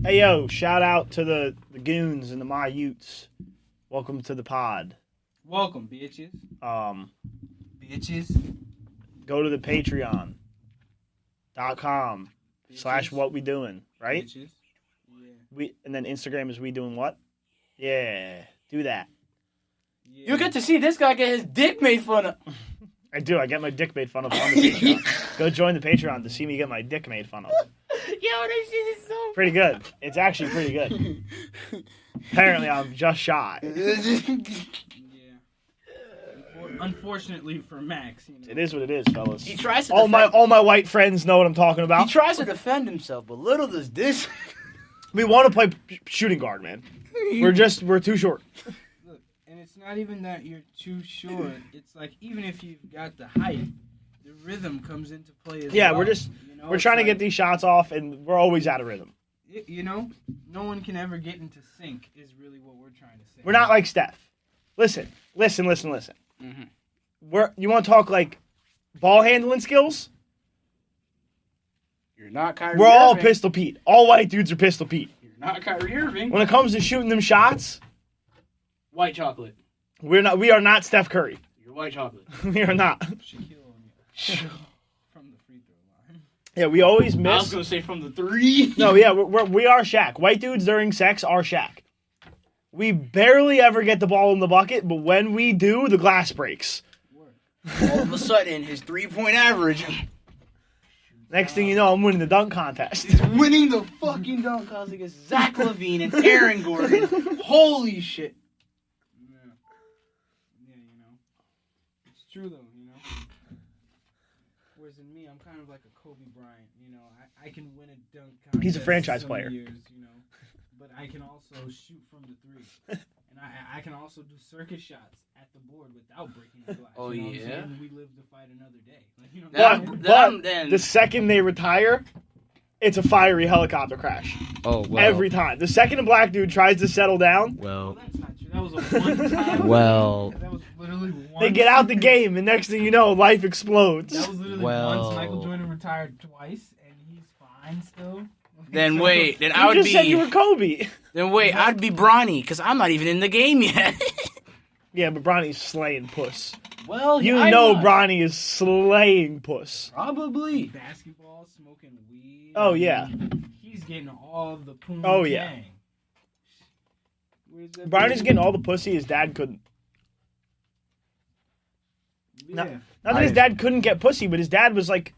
Hey, yo, shout out to the goons and the my Utes. Welcome to the pod. Welcome, bitches. Bitches. Go to the patreon.com/whatwedoing, right? Bitches. Yeah. And then Instagram is we doing what? Yeah, do that. You get to see this guy get his dick made fun of. I do. I get my dick made fun of on the Patreon. Go join the Patreon to see me get my dick made fun of. Yo, this shit is so pretty good. It's actually pretty good. Apparently, I'm just shy. Yeah. Unfortunately for Max, you know. It is what it is, fellas. He tries to all my white friends know what I'm talking about. He tries to defend himself, but little does this. We want to play shooting guard, man. We're too short. Look, and it's not even that you're too short. It's like even if you've got the height, the rhythm comes into play as well. Yeah, we're trying to get these shots off, and we're always out of rhythm. You know, no one can ever get into sync. Is really what we're trying to say. We're not like Steph. Listen. Mm-hmm. You want to talk like ball handling skills? You're not Kyrie We're all Irving. Pistol Pete. All white dudes are Pistol Pete. You're not Kyrie Irving. When it comes to shooting them shots, White chocolate. we are not Steph Curry. You're white chocolate. We are not. Shaquille O'Neal from the free throw line. Yeah, we always miss. I was gonna say from the three. No, yeah, we are Shaq. White dudes during sex are Shaq. We barely ever get the ball in the bucket, but when we do, the glass breaks. All of a sudden, his 3-point average. Next thing you know, I'm winning the dunk contest. He's winning the fucking dunk contest against Zach LaVine and Aaron Gordon. Holy shit. Yeah, you know. It's true though, you know. Whereas in me, I'm kind of like a Kobe Bryant, you know. I can win a dunk contest. He's a franchise some player. Years, you know. But I can also shoot from the three. And I can also do circus shots at the board without breaking the glass. Oh, you know what I'm yeah? saying? We live to fight another day. Like, you know But the second they retire, it's a fiery helicopter crash. Oh, well. Every time. The second a black dude tries to settle down, Well, that's not true. That was a one time. Well. That was literally one. they get out the game, and next thing you know, life explodes. That was literally Well. once. Michael Jordan retired twice, and he's fine still. Then wait, then I You would just said you be. were Kobe. Then wait, I'd be Bronny because I'm not even in the game yet. Yeah, but Bronny's slaying puss. Well, You I know was. Bronny is slaying puss. Probably. Basketball, smoking weed. Oh, yeah. He's getting all the poom. Oh, yeah. tang. Where's that Bronny's baby? getting all the pussy his dad couldn't. Yeah. Not that his dad couldn't get pussy, but his dad was like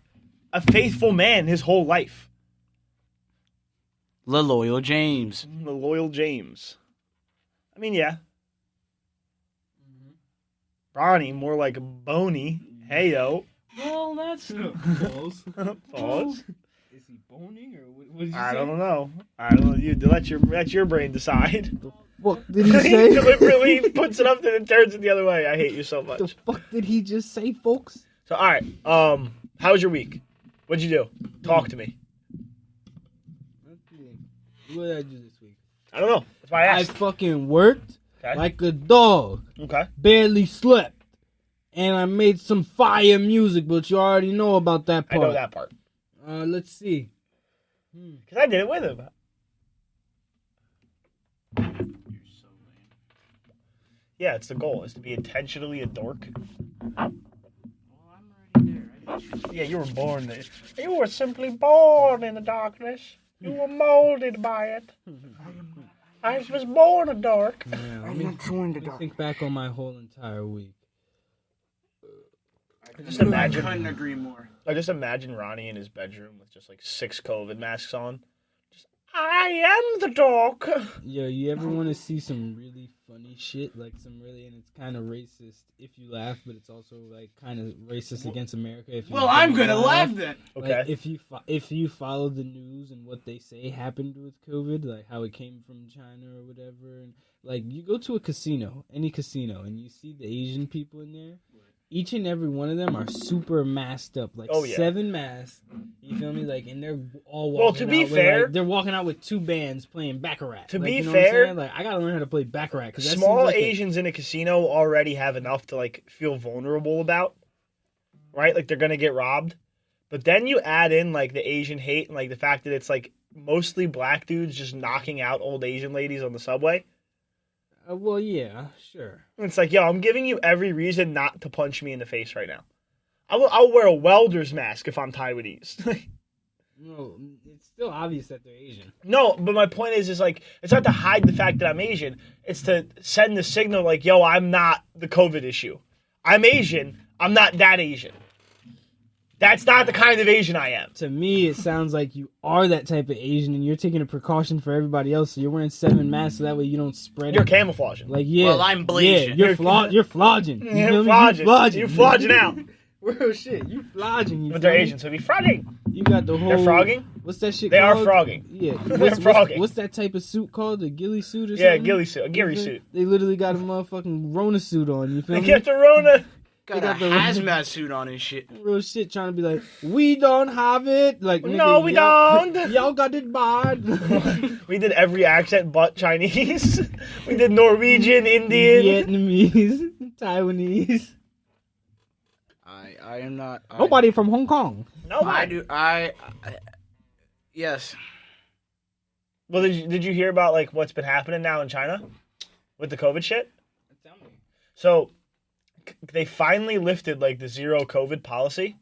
a faithful man his whole life. LaLoyal James. The loyal James. I mean, yeah. Bronny, more like Boney. Hey, yo. Well, that's. Balls. Pause. Is he boning or what did you I say? don't know. I don't know. You let your brain decide. What did he He say? deliberately puts it up and then turns it the other way. I hate you so the much. fuck did he just say, folks? So, all right. How was your week? What'd you do? Talk to me. What did I do this week? I don't know. That's why I I asked. fucking worked Okay. like a dog. Okay. Barely slept. And I made some fire music, but you already know about that I part. know that part. Let's see. Because I did it with him. Yeah, it's the goal. Is to be intentionally a dork. Yeah, you were born there. You were simply born in the darkness. You were molded by it. I was born a dork. Yeah, let me think back on my whole entire week. Just imagine. Couldn't agree more. I just imagine Ronnie in his bedroom with just like 6 COVID masks on. Just, I am the dork. Yeah, you ever want to see some really funny shit? Like some really, and it's kind of racist if you laugh, but it's also like kind of racist against America. If you Well, I'm don't gonna laugh then. Okay. Like if you follow the news and what they say happened with COVID, like how it came from China or whatever, and like you go to a casino, any casino, and you see the Asian people in there. Each and every one of them are super masked up, like Oh, yeah. 7 masks. You feel me? Like, and they're all walking Well, to be out with, fair- like, they're walking out with 2 bands playing baccarat. To Like, be you know what I'm fair- saying? Like I gotta learn how to play baccarat because Small Asians in a casino already have enough to like feel vulnerable about, right? Like they're gonna get robbed, but then you add in like the Asian hate and like the fact that it's like mostly black dudes just knocking out old Asian ladies on the subway. Well, yeah, sure. It's like, yo, I'm giving you every reason not to punch me in the face right now. I'll wear a welder's mask if I'm Taiwanese. No, it's still obvious that they're Asian. No, but my point is like, it's not to hide the fact that I'm Asian. It's to send the signal like, yo, I'm not the COVID issue. I'm Asian. I'm not that Asian. That's not the kind of Asian I am. To me, it sounds like you are that type of Asian, and you're taking a precaution for everybody else. So you're wearing 7 masks so that way you don't spread You're it. camouflaging. Like, yeah. Well, I'm bleaching. Yeah, you're flogging. You're flogging. You're flogging out. Real shit. You flogging. But they're Asian, so be frogging. You got the whole. They're frogging? What's that shit They called? are frogging. Yeah. They're frogging. What's that type of suit called? A ghillie suit or something? Yeah, ghillie suit. A ghillie suit. They literally got a motherfucking Rona suit on. You feel They me? get the Rona. Got got a the- hazmat suit on and shit. Real shit, trying to be like, we don't have it. Like, nigga, No, we y'all- don't. Y'all got it bad. We did every accent but Chinese. We did Norwegian, Indian. Vietnamese, Taiwanese. I am not. Nobody from Hong Kong. Nobody. Yes. Well, did you hear about like what's been happening now in China with the COVID shit? Tell me. So they finally lifted like the zero COVID policy,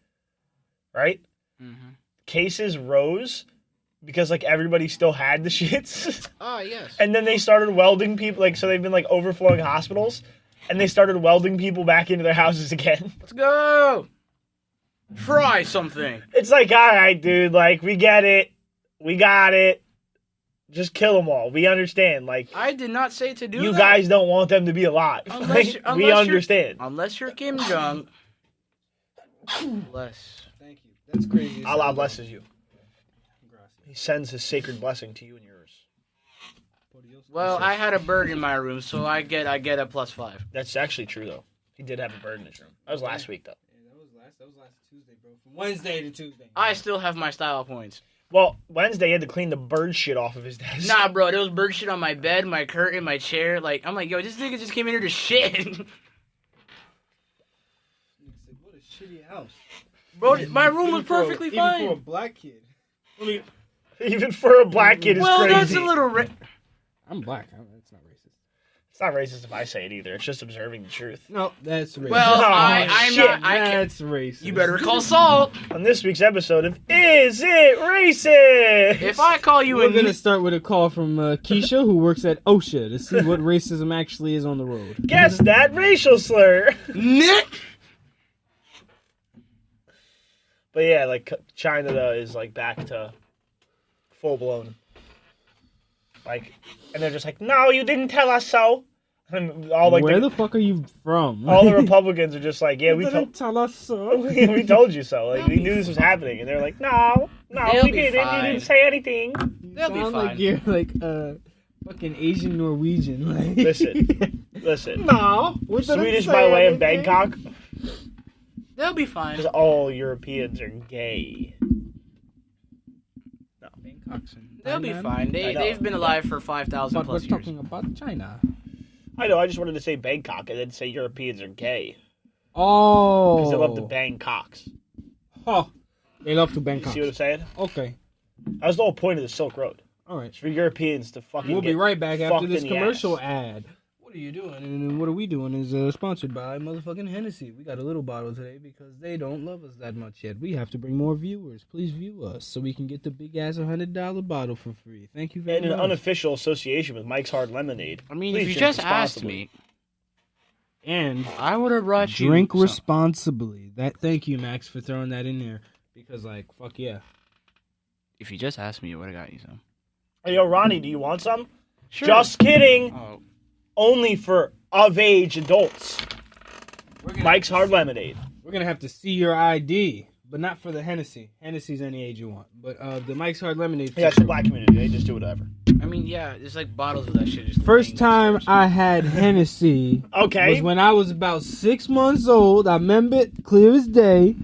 right? Mm-hmm. Cases rose because like everybody still had the shits. Oh, yes. And then they started welding people, like, so they've been like overflowing hospitals, and they started welding people back into their houses again. Let's go. Try something. It's like, all right, dude, like, we get it. We got it. Just kill them all. We understand. Like, I did not say to do that. you guys don't want them to be alive. Unless Like, unless we you're- understand. Unless you're Kim Jong. Bless. Thank you. That's crazy. Allah blesses you. He sends his sacred blessing to you and yours. Well, I had a bird in my room, so I get a +5. That's actually true, though. He did have a bird in his room. That was last week, though. Yeah, that was last Tuesday, bro. From Wednesday to Tuesday. I still have my style points. Well, Wednesday he had to clean the bird shit off of his desk. Nah, bro, there was bird shit on my bed, my curtain, my chair. Like, I'm like, yo, this nigga just came in here to shit. What a shitty house. Bro, my room was Even for a- perfectly even fine. for a black kid. Even for a black kid, it's Well, crazy. that's a little. I'm black. It's not racist. It's not racist if I say it either. It's just observing the truth. No, that's racist. Well, Oh, I'm shit, not. I can't. That's racist. You better call Salt. On this week's episode of Is It Racist? If I call you We're a gonna start with a call from Keisha, who works at OSHA, to see what racism actually is on the road. Guess that racial slur. Nick. But yeah, like China is like back to full blown. Like, and they're just like, no, you didn't tell us so. And all like Where the fuck are you from? all the Republicans are just like, yeah, You we didn't tell us so. we told you so. Like we knew this was happening, and they're like, no, They'll we be didn't. fine. You didn't say anything. They'll be Sound fine. like you're like fucking Asian Norwegian. Like. Listen. No, we didn't Swedish say by way of anything. Bangkok, They'll be fine. because all Europeans are gay. They'll be man. fine. I know. They've been alive for 5,000 But we're plus years. talking about China. I know. I just wanted to say Bangkok and then say Europeans are gay Oh, because they love to bang cocks. Huh. They love to You Bangkok. see what I'm saying? Okay, That was the whole point of the Silk Road. all right. It's for Europeans to fucking. We'll be get right back after fucked this in the commercial ass. ad. What are you doing? And what are we doing is sponsored by motherfucking Hennessy. We got a little bottle today because they don't love us that much yet. We have to bring more viewers. Please view us so we can get the big ass $100 bottle for free. Thank you very And in much. an unofficial association with Mike's Hard Lemonade. I mean, Please if you drink just asked responsibly. me, and I would have brought you. drink some. responsibly. Thank you, Max, for throwing that in there because, like, fuck yeah. If you just asked me, I would have got you some. Hey, yo, Ronnie, do you want some? Sure. Just kidding. Oh, Only for of-age adults. We're gonna, Mike's Hard Lemonade. we're gonna have to see your ID, but not for the Hennessy. Hennessy's any age you want, but the Mike's Hard Lemonade. Yeah, it's the black community. They just do whatever. I mean, yeah, there's like bottles of that shit. Just First laying time upstairs. I had Hennessy Okay. was when I was about 6 months old. I remember it clear as day.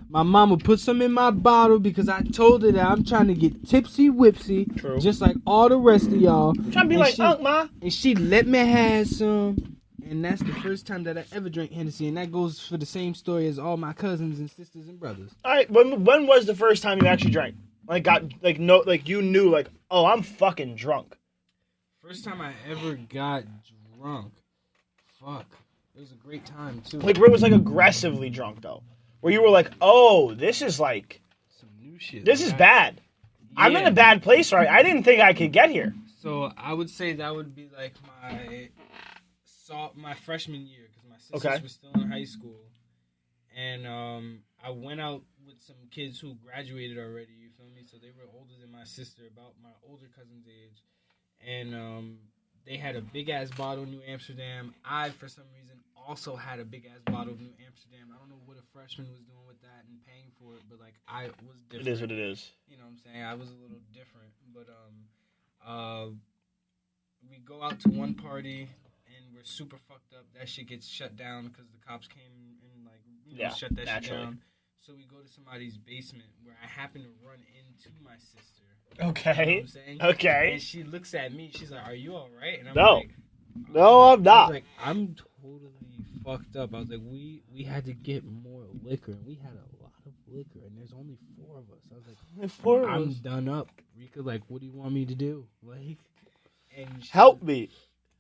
My mama put some in my bottle because I told her that I'm trying to get tipsy whipsy, True. just like all the rest of y'all. Trying to be And like, she- Unc, Ma. And she let me have some. And that's the first time that I ever drank Hennessy. And that goes for the same story as all my cousins and sisters and brothers. All right, when was the first time you actually drank? Like you knew like, oh, I'm fucking drunk. First time I ever got drunk. Fuck. It was a great time too. Like where it was like aggressively drunk though. Where you were like, oh, this is like some new shit. this is bad. Yeah. I'm in a bad place, right? I didn't think I could get here. So I would say that would be like my freshman year because my sisters were still in high school, and I went out with some kids who graduated already. You feel me? So they were older than my sister, about my older cousin's age, and they had a big ass bottle of New Amsterdam. I, for some reason, also had a big ass bottle of New Amsterdam. I don't know what a freshman was doing with that and paying for it, but like I was different. It is what it is. You know what I'm saying? I was a little different, but we go out to one party and we're super fucked up. That shit gets shut down because the cops came and like shut that shit down. So we go to somebody's basement where I happen to run into my sister. Okay. You know what I'm saying? Okay. And she looks at me. She's like, "Are you all right?" And I'm like, "No, I'm not." I was like, "I'm totally fucked up." I was like, "We had to get more liquor, and we had a lot of liquor, and there's only 4 of us." I was like, "I'm done up, Rika. Like, what do you want me to do? Like, and help me."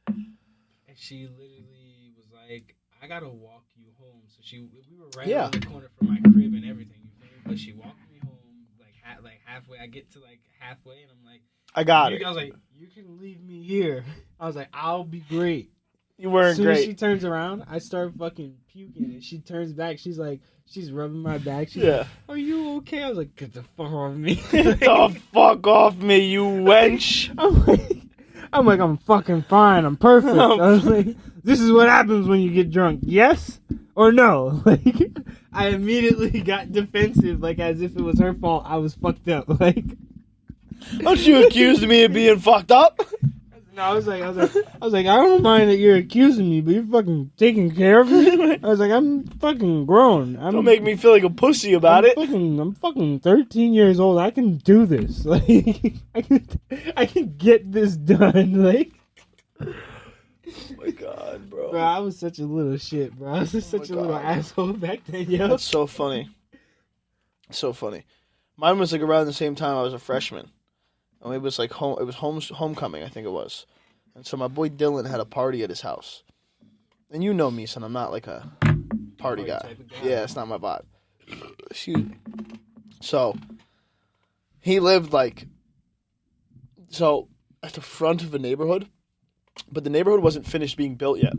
And she literally was like, "I gotta walk you home." So we were right around the corner from my crib and everything. You feel me? But she walked me home like halfway. I get to like halfway, and I'm like, I got it. I was like, "You can leave me here." I was like, "I'll be great." You weren't as soon great. As she turns around, I start fucking puking, and she turns back. She's like, she's rubbing my back. She's like, "Are you okay?" I was like, "Get the fuck off me!" Get the fuck off me, you wench! I'm like, I'm fucking fine. I'm perfect. I was like, this is what happens when you get drunk. Yes or no? Like, I immediately got defensive, like as if it was her fault. I was fucked up. Like, don't you accuse me of being fucked up? No, I was like, I don't mind that you're accusing me, but you're fucking taking care of me. I was like, I'm fucking grown. Don't make me feel like a pussy about it. I'm fucking 13 years old. I can do this. Like, I can get this done. Like, oh my god, bro. Bro, I was such a little shit, bro. I was just such a little asshole back then, yo. That's so funny. So funny. Mine was like around the same time I was a freshman. And it was like homecoming, I think it was. And so my boy Dylan had a party at his house. And you know me, son, I'm not like a party guy. Yeah, it's not my vibe. Excuse me. So he lived like at the front of a neighborhood, but the neighborhood wasn't finished being built yet.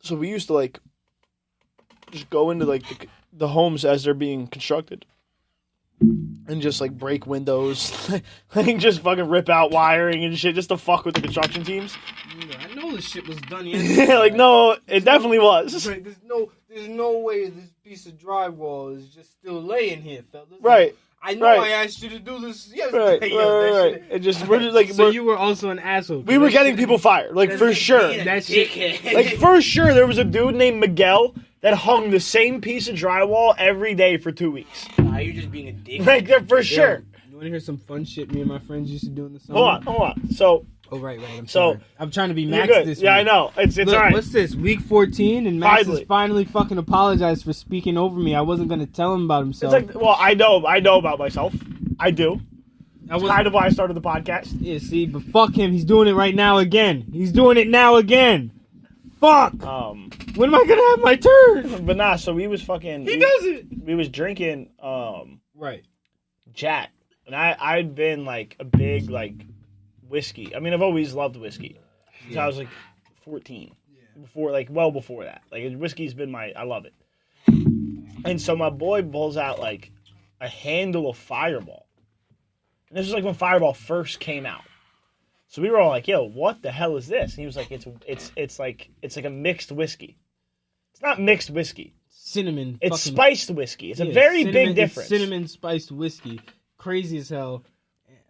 So we used to like just go into like the homes as they're being constructed. And just like break windows, like just fucking rip out wiring and shit, just to fuck with the construction teams. I know this shit was done yesterday. Yeah, like no, it definitely was. Right, there's no way this piece of drywall is just still laying here, fellas. Right. I know I asked you to do this yesterday. Right. And just we're just like so you were also an asshole. We were getting people fired, like for sure. That shit. Like for sure, there was a dude named Miguel that hung the same piece of drywall every day for 2 weeks. Nah, you're just being a dick. Like for sure. You want to hear some fun shit me and my friends used to do in the summer? Hold on. So. Oh right. I'm sorry. I'm trying to be Max this week. Yeah, I know. It's Look, alright. What's this? Week 14, and Max has finally fucking apologized for speaking over me. I wasn't gonna tell him about himself. It's like, well, I know about myself. I do. That's kind of why I started the podcast. Yeah, see, but fuck him. He's doing it right now again. Fuck. When am I gonna have my turn? But nah, so we was fucking. He does it. We was drinking. Right. Jack, and I'd been like a big like whiskey. I mean, I've always loved whiskey since I was like 14. Yeah. Before that, like whiskey's been I love it. And so my boy pulls out like a handle of Fireball, and this was like when Fireball first came out. So we were all like, "Yo, what the hell is this?" And he was like, "It's like a mixed whiskey. It's not mixed whiskey. Cinnamon. It's spiced whiskey. It's a very big difference. Cinnamon spiced whiskey, crazy as hell.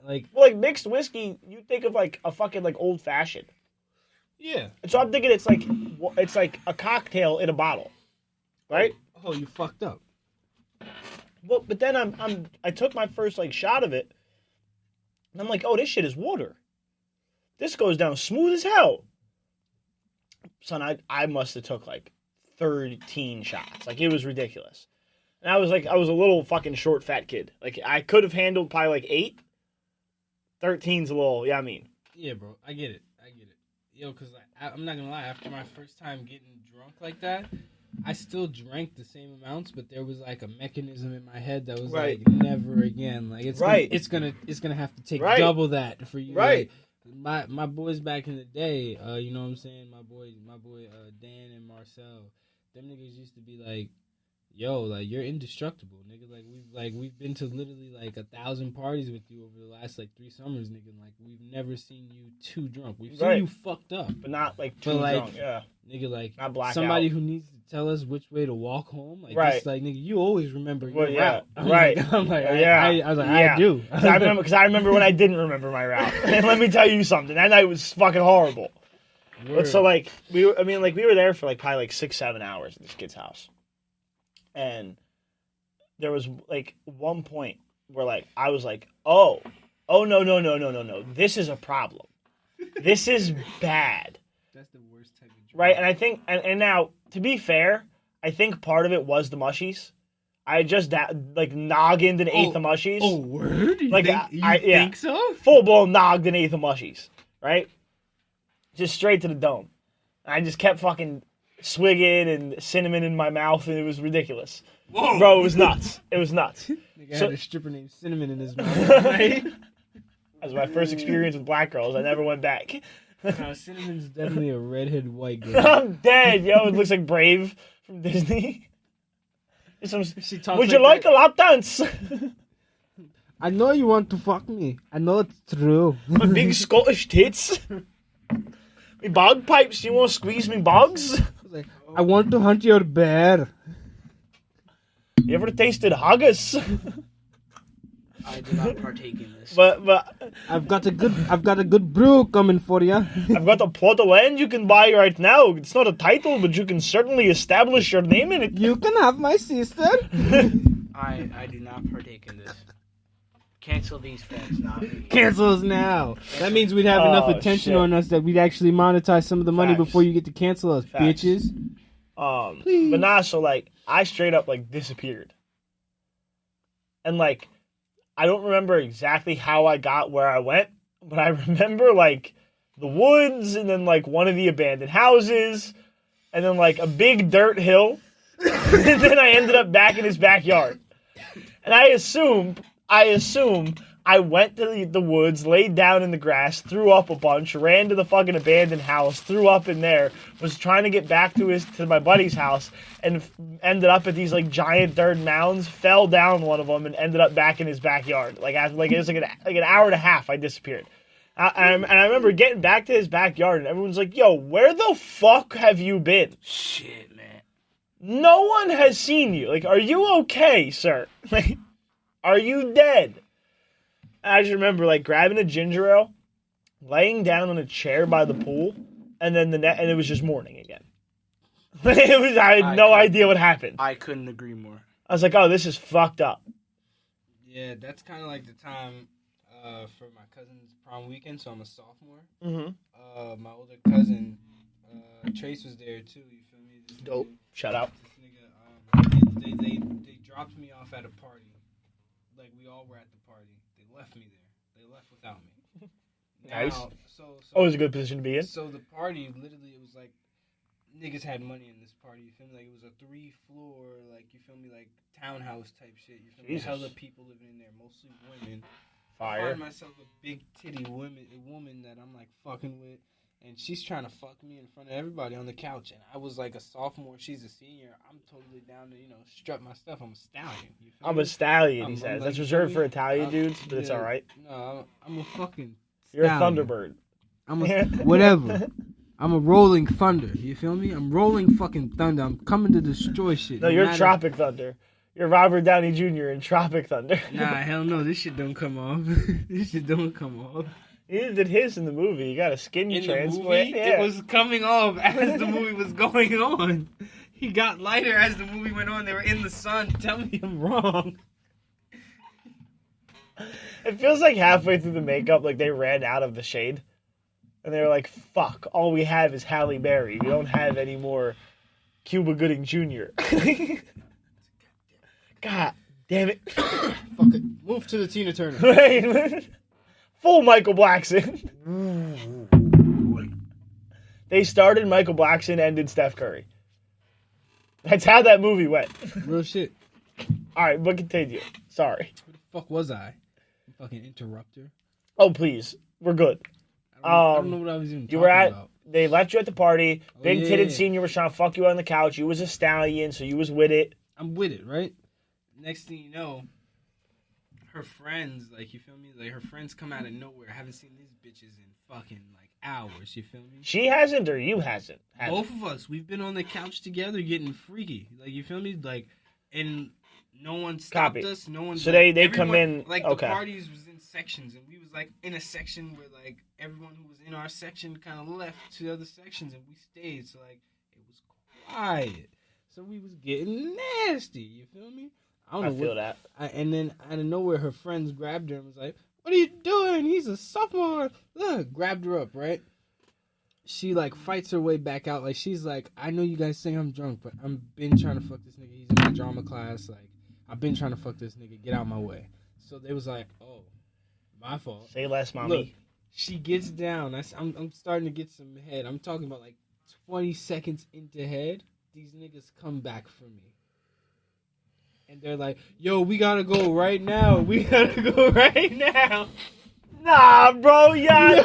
Like mixed whiskey, you think of like a fucking like old fashioned. Yeah. And so I'm thinking it's like a cocktail in a bottle, right? Oh, you fucked up. Well, but then I took my first like shot of it, and I'm like, oh, this shit is water. This goes down smooth as hell. Son, I must have took like 13 shots. Like, it was ridiculous. And I was a little fucking short, fat kid. Like, I could have handled probably like 8. 13's a little, yeah, I mean. Yeah, bro, I get it. Yo, because I'm not gonna lie, after my first time getting drunk like that, I still drank the same amounts, but there was like a mechanism in my head that was like, never again. Like it's gonna have to take double that for you. Right. Like, my boys back in the day, you know what I'm saying? My boy Dan and Marcel, them niggas used to be like, yo, like you're indestructible, nigga. Like we've been to literally like 1,000 parties with you over the last like 3 summers, nigga. Like we've never seen you too drunk. We've seen you fucked up, but not like too drunk. Yeah, nigga. Like not blackout. Somebody who needs to tell us which way to walk home. Like just like nigga, you always remember your route. Right. I'm like, I was like, I do. I remember when I didn't remember my route. And let me tell you something. That night was fucking horrible. But so like we were there for like probably like 6-7 hours at this kid's house. And there was like one point where like I was like, oh no, this is a problem. This is bad. That's the worst type of drink. Right, and I think and now to be fair, I think part of it was the mushies. I just noggined and ate the mushies. Oh, word? You think so? Full blown nogged and ate the mushies. Right, just straight to the dome. And I just kept fucking swigging and cinnamon in my mouth, and it was ridiculous. Whoa. Bro, it was nuts. It was nuts. Nigga had a stripper named Cinnamon in his mouth, right? That was my first experience with black girls. I never went back. No, Cinnamon's definitely a redhead white girl. I'm dead, yo. It looks like Brave from Disney. Would you like a lap dance? I know you want to fuck me. I know it's true. My big Scottish tits. Me bog pipes. You want to squeeze me bogs? I want to hunt your bear. You ever tasted haggis? I do not partake in this. But I've got a good brew coming for you. I've got a plot of land you can buy right now. It's not a title, but you can certainly establish your name in it. You can have my sister. I do not partake in this. Cancel these fans, not me. Cancel us now. That means we'd have enough attention on us that we'd actually monetize some of the money before you get to cancel us, bitches. Please. But nah, so like I straight up like disappeared. And like I don't remember exactly how I got where I went, but I remember like the woods and then like one of the abandoned houses and then like a big dirt hill. And then I ended up back in his backyard. And I assume I went to the woods, laid down in the grass, threw up a bunch, ran to the fucking abandoned house, threw up in there, was trying to get back to my buddy's house, and ended up at these like giant dirt mounds, fell down one of them, and ended up back in his backyard. Like it was like an hour and a half. I disappeared. And I remember getting back to his backyard, and everyone's like, "Yo, where the fuck have you been?" Shit, man. No one has seen you. Like, are you okay, sir? Like, are you dead? I just remember like grabbing a ginger ale, laying down on a chair by the pool, and then and it was just morning again. I had no idea what happened. I couldn't agree more. I was like, oh, this is fucked up. Yeah, that's kind of like the time for my cousin's prom weekend, so I'm a sophomore. Mm-hmm. My older cousin, Trace, was there too, you feel me? Dope. Shout out. This nigga, they dropped me off at a party. Like, we all were at the party. They left me there. They left without me. Nice. So Always a good position to be in. So the party, literally, it was like, niggas had money in this party, you feel me? Like, it was a 3-floor, like, you feel me, like, townhouse type shit, you feel me? Hella people living in there, mostly women. Fire. I find myself a big titty woman that I'm, like, fucking with, and she's trying to fuck me in front of everybody on the couch, and I was, like, a sophomore, she's a senior. I'm totally down to, strut my stuff. I'm a stallion, you feel I'm me? a stallion, he I'm says. like, That's reserved for Italian I'm- dudes, but it's yeah, all right. No, I'm a fucking You're a stallion. Thunderbird. I'm a whatever. I'm a rolling thunder. You feel me? I'm rolling fucking thunder. I'm coming to destroy shit. No, you're matter- Tropic Thunder. You're Robert Downey Jr. in Tropic Thunder. Nah, hell no. This shit don't come off. This shit don't come off. He did his in the movie. You got a skin In the transplant. movie, Yeah. it was coming off as the movie was going on. He got lighter as the movie went on. They were in the sun. Tell me I'm wrong. It feels like halfway through the makeup, like they ran out of the shade. And they were like, fuck, all we have is Halle Berry. We don't have any more Cuba Gooding Jr. God damn it. Fuck it. Move to the Tina Turner. Right? Full Michael Blackson. They started Michael Blackson, ended Steph Curry. That's how that movie went. Real shit. All right, but continue. Sorry. Who the fuck was I? Fucking interrupter. Oh, please. We're good. I don't know what I was even You talking were at. about. They left you at the party. Oh, Big yeah. titted senior was trying to fuck you on the couch. You was a stallion, so you was with it. I'm with it, right? Next thing you know, her friends, like, you feel me? Like, her friends come out of nowhere. I haven't seen these bitches in fucking, like, hours, you feel me? She hasn't, or you hasn't. Both of us, we've been on the couch together getting freaky. Like, you feel me? Like, and no one stopped Copy. us. No one. So like, they come in. Like, okay. the parties was in sections, and we was, like, in a section where, like, everyone who was in our section kind of left to the other sections, and we stayed. So, like, it was quiet. So we was getting nasty, you feel me? I feel that. And then out of nowhere, her friends grabbed her and was like, "What are you doing? He's a sophomore." Look, grabbed her up, right? She, like, fights her way back out. Like, she's like, "I know you guys think I'm drunk, but I've been trying to fuck this nigga. He's in my drama class. Like, I've been trying to fuck this nigga. Get out my way." So they was like, "Oh, my fault." Say less, mommy. Look, she gets down. I'm starting to get some head. I'm talking about, like, 20 seconds into head. These niggas come back for me. And they're like, "Yo, we gotta go right now. We gotta go right now." Nah, bro. Yeah,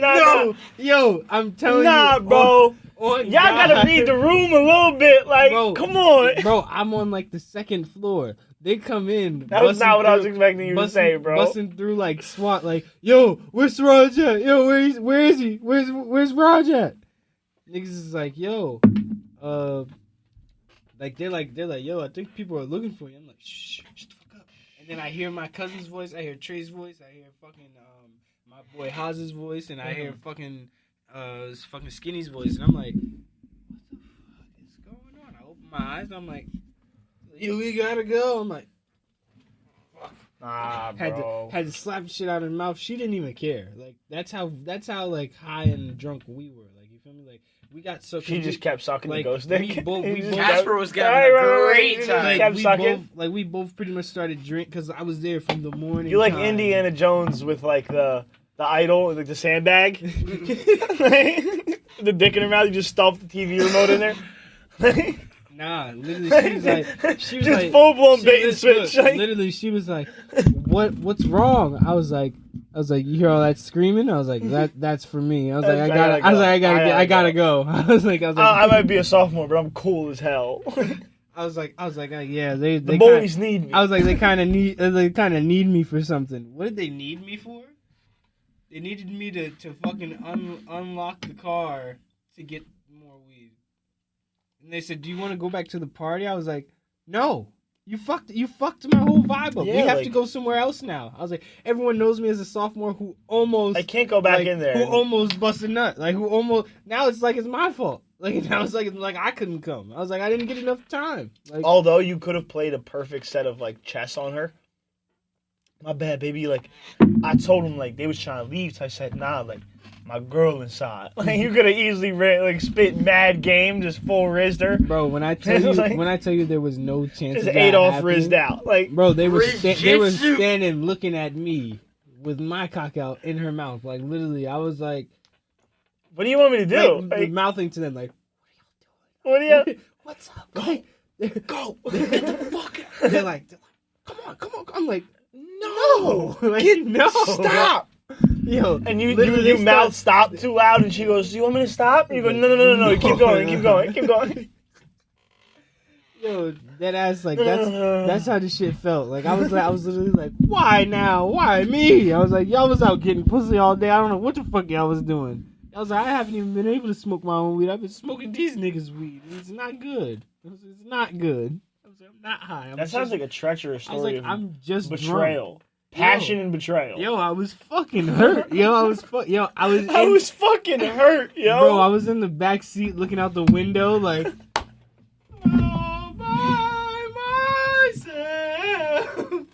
no. Yo, I'm telling you. Nah, bro. On Y'all gotta God. read the room a little bit. Like, Bro, come on. Bro, I'm on, like, the second floor. They come in. That was not what I was expecting you to say, bro. Busting through, like, SWAT, like, "Yo, where's Raj at? Yo, where is he? Where's Raj at?" Niggas is like, "Yo, like, they're like, "Yo, I think people are looking for you." I'm like, "Shh, shut the fuck up." And then I hear my cousin's voice, I hear Trey's voice, I hear fucking my boy Haz's voice, and I hear fucking Skinny's voice, and I'm like, "What the fuck is going on?" I open my eyes, and I'm like, "Yo, we gotta go." I'm like, Nah, bro. had to slap the shit out of her mouth. She didn't even care. Like, that's how like high and drunk we were. Like, you feel me? Like, we got so She just kept sucking like, the ghost we dick. both- He we just both- kept- Casper was having a great He time. just kept sucking. we both pretty much started drink because I was there from the morning. You like time. Indiana Jones with like the idol, like the sandbag, the dick in her mouth. You just stuffed the TV remote in there. Nah, literally, she was just like, full blown she bait and was- switch. look, Like, literally, she was like, "What's wrong?" I was like, "You hear all that screaming?" I was like, "That's for me." I was like, I gotta go. I might be a sophomore, but I'm cool as hell. I was like, yeah, they The boys need me. I was like, they kind of need me for something. What did they need me for? They needed me to fucking unlock the car to get more weed. And they said, "Do you want to go back to the party?" I was like, "No. You fucked my whole vibe up. Yeah, we have like- to go somewhere else now." I was like, everyone knows me as a sophomore who almost I can't go back like, in there. who almost busted nut. Like, who almost, now it's like it's my fault. Like, now it's like I couldn't come. I was like, I didn't get enough time. Like, Although you could have played a perfect set of like chess on her. My bad, baby. Like, I told him like they was trying to leave, so I said, "Nah, like my girl inside." Like, you could have easily spit mad game, just full rizzed her. bro, when I tell you, Like- there was no chance Just of that Adolf happening, rizzed out. Like, bro, they were Rizjitsu. standing looking at me with my cock out in her mouth. Like, literally, I was like, what do you want me to do? like, mouthing to them, like, What do you? "What's up?" Go, Go. get the fuck out. They're like, come on. I'm like, no, like, no, Stop. yo. And you literally mouth stop too loud, and she goes, "You want me to stop?" And you go, "No. Keep going. Yo, that ass, like, that's how the shit felt. Like, I was literally like, "Why now? Why me?" I was like, "Y'all was out getting pussy all day. I don't know what the fuck y'all was doing." I was like, "I haven't even been able to smoke my own weed. I've been smoking these niggas' weed. And it's not good. It's not good." I was like, "I'm not high." That sounds like a treacherous I was story like, of "I'm just betrayal, drunk." passion, and betrayal." Yo, I was fucking hurt. I was fucking hurt, yo. Bro, I was in the back seat looking out the window like, all by myself.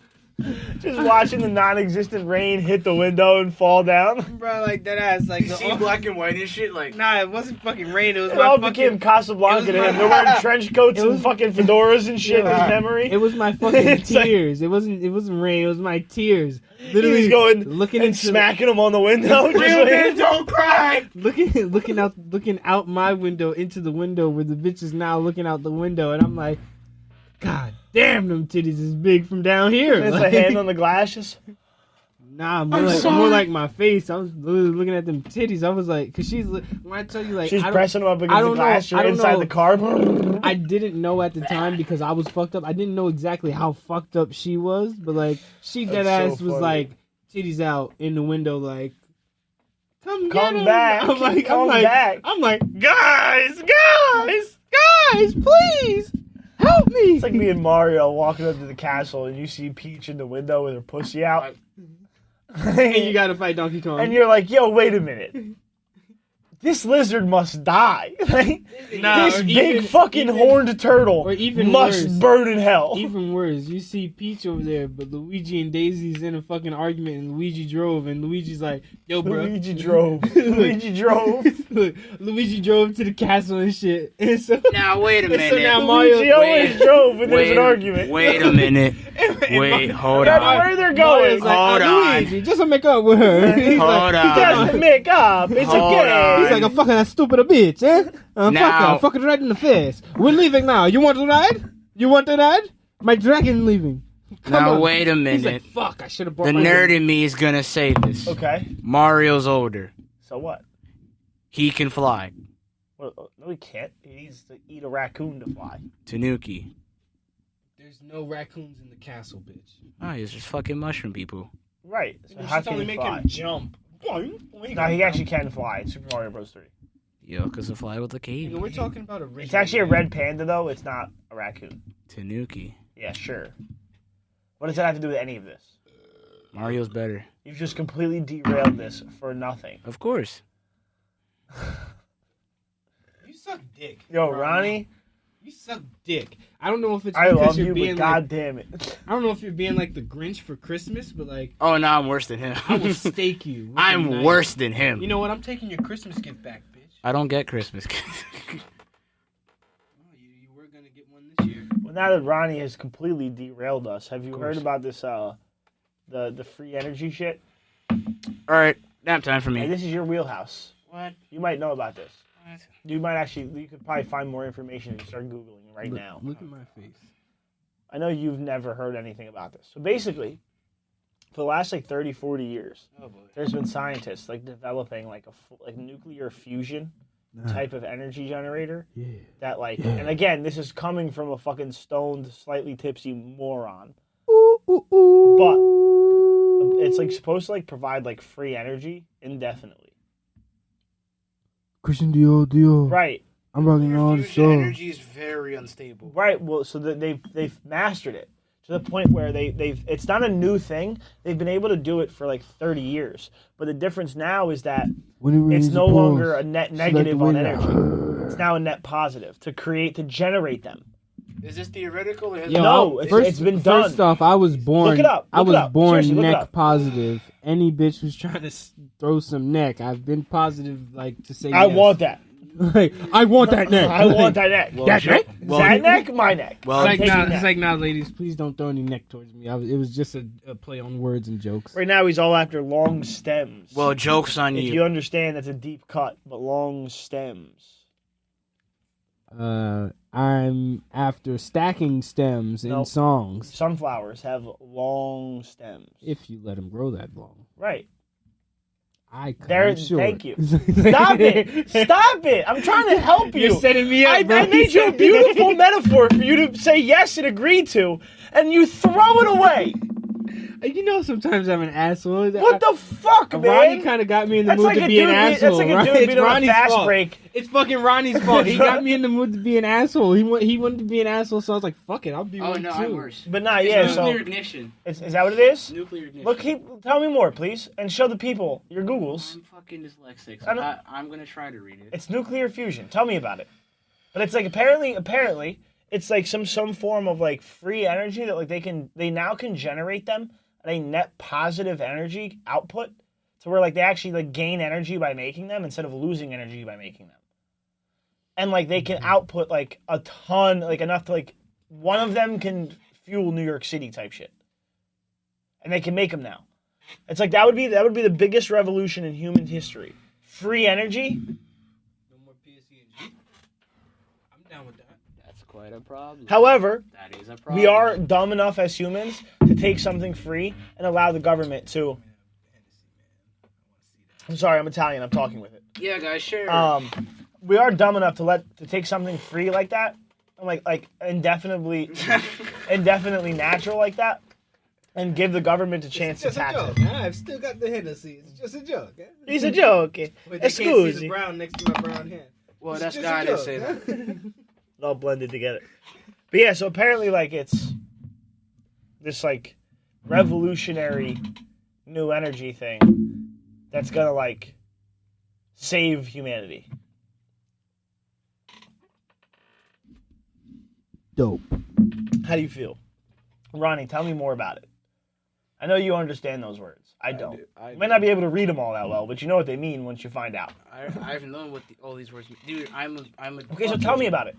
Just watching the non-existent rain hit the window and fall down. Bro, like that ass, like You see black and white and shit, like Nah, it wasn't fucking rain. It was It my all fucking. became Casablanca it to was him. my- They're wearing trench coats It and was- fucking fedoras and shit in his Yeah. memory. It was my fucking It's like- tears. It wasn't rain. It was my tears. He Literally was going looking and into smacking him on the window. real men don't cry. looking out my window into the window where the bitch is now looking out the window, and I'm like, God damn, them titties is big from down here. It's a Like, hand on the glasses. Nah, I'm more sorry. like my face. I was literally looking at them titties. I was like, cause when I tell you like, She's I don't- pressing him up I against the don't know- glass. I You're don't inside know. the car. I didn't know at the time because I was fucked up. I didn't know exactly how fucked up she was, but like she dead That's ass so was funny. like titties out in the window, like come Come get 'em." back. Come back. I'm like, guys, please help me. It's like me and Mario walking up to the castle and you see Peach in the window with her pussy out. and you gotta fight Donkey Kong. And you're like, yo, wait a minute. This lizard must die. Nah, This or big even- fucking even- horned turtle or even must worse. burn in hell. Even worse, you see Peach over there, but Luigi and Daisy's in a fucking argument, and Luigi drove, and Luigi's like, "Yo, bro." Luigi drove. Luigi drove. Look, Luigi drove to the castle and shit, and so Now wait a And so minute. now Mario- Luigi always drove when there's an Wait- argument. Wait a minute. Wait, hold That's on. where they're going. Mario's like, Hold on. Luigi, just to make up with her. He's Hold like, on. Just make up. It's Hold okay. on. He's like, I'm fucking that stupid bitch, eh? Fuck Now- her, fuck her right in the face. We're leaving now. You want to ride? You want to ride? My dragon leaving. Come Now on. wait a He's minute. like, fuck, I should have brought The my nerd in me is gonna say this. Okay. Mario's older. So what? He can fly. Well, no, he can't. He needs to eat a raccoon to fly. Tanuki. There's no raccoons in the castle, bitch. Oh, he's just fucking mushroom people. Right. So how can he fly? jump. No, he actually can fly in Super Mario Bros. 3. Yo, cause a fly with a cave. We're talking about original. It's actually a red panda, though. It's not a raccoon. Tanuki. Yeah, sure. What does that have to do with any of this? Mario's better. You've just completely derailed this for nothing. Of course. You suck dick. Yo, bro. Ronnie, You suck dick. I don't know if it's I because love you're you, being but like, god damn it. I don't know if you're being like the Grinch for Christmas, but like Oh, no, I'm worse than him. I will stake you. with a I'm knife. worse than him. You know what? I'm taking your Christmas gift back, bitch. I don't get Christmas gifts. Oh, you were gonna get one this year. Well, now that Ronnie has completely derailed us, have you Of heard course. about this, the free energy shit? Alright, nap time for Hey, me. this is your wheelhouse. What? You might know about this. What? You could probably find more information if you start Googling right now. Look at my face. I know you've never heard anything about this. So basically, for the last like 30, 40 years, Oh, boy. there's been scientists like developing like like nuclear fusion type of energy generator Yeah. that like, and again, this is coming from a fucking stoned, slightly tipsy moron. But it's like supposed to like provide like free energy indefinitely. Christian Dior. Right. I'm rocking all the stuff. energy is very unstable. Right. Well, so that they've mastered it to the point where they've it's not a new thing. They've been able to do it for like 30 years. But the difference now is that it's no longer a net negative on energy. It's now a net positive to generate them. Is this theoretical? Or has Yo, No, it's been done. First off, I was born. Look it up. I Look was it up. born Seriously, look it neck up. positive. Any bitch who's trying to throw some neck, I've been positive, like to say. I yes. want that. Like, I want that neck. I want that neck. Well, that neck? well- that neck? My neck. Well, I'm It's like, taking nah, that. it's like, nah, ladies, please don't throw any neck towards me. It was just a play on words and jokes. Right now, he's all after long stems. well, joke's on if you. you understand, that's a deep cut, but long stems. I'm after stacking stems in Nope. songs. Sunflowers have long stems. If you let them grow that long, Right. I cut There. them short. Thank you. Stop it. Stop it. I'm trying to help you. You're setting me up, I bro. made you a beautiful metaphor for you to say yes and agree to, and you throw it away. You know, sometimes I'm an asshole. What the fuck, man? Ronnie kind of got me in the That's mood like to a be an dude. asshole. That's like a right? dude It's being on a Ronnie's fast fault. break. It's fucking Ronnie's fault. He got me in the mood to be an asshole. He wanted to be an asshole, so I was like, "Fuck it, I'll be oh one no, too." I'm worse. But nah, yeah. Nuclear So ignition. is that what it is? Nuclear ignition. Look, tell me more, please, and show the people your Googles. I'm fucking dyslexic. I So don't- I'm gonna try to read it. It's nuclear fusion. Tell me about it. But it's like apparently, it's like some form of like free energy that like they now can generate them at a net positive energy output, to where like they actually like gain energy by making them instead of losing energy by making them. And like they can output like a ton, like enough to like one of them can fuel New York City type shit. And they can make them now. It's like that would be the biggest revolution in human history. Free energy. No more PSE&G. I'm down with that. That's quite a problem. However, That is a problem. we are dumb enough as humans to take something free and allow the government to. I'm sorry, I'm Italian. I'm talking with it. Yeah, guys, sure. We are dumb enough to take something free like that, and like indefinitely natural like that, and give the government a chance to It's just a tax joke. it. I've still got the Hennessy. It's just a joke. Eh? It's a joke. Wait, they can't see the Excuse. brown next to my brown hand. well, It's that's just God a that joke, say huh? that. It all blended together. But yeah, so apparently like it's this like revolutionary new energy thing that's gonna like save humanity. Dope. How do you feel? Ronnie, tell me more about it. I know you understand those words. I don't. You might not be able to read them all that well, but you know what they mean once you find out. I've known what all these words mean. Dude, I'm a. Okay, so tell me about it.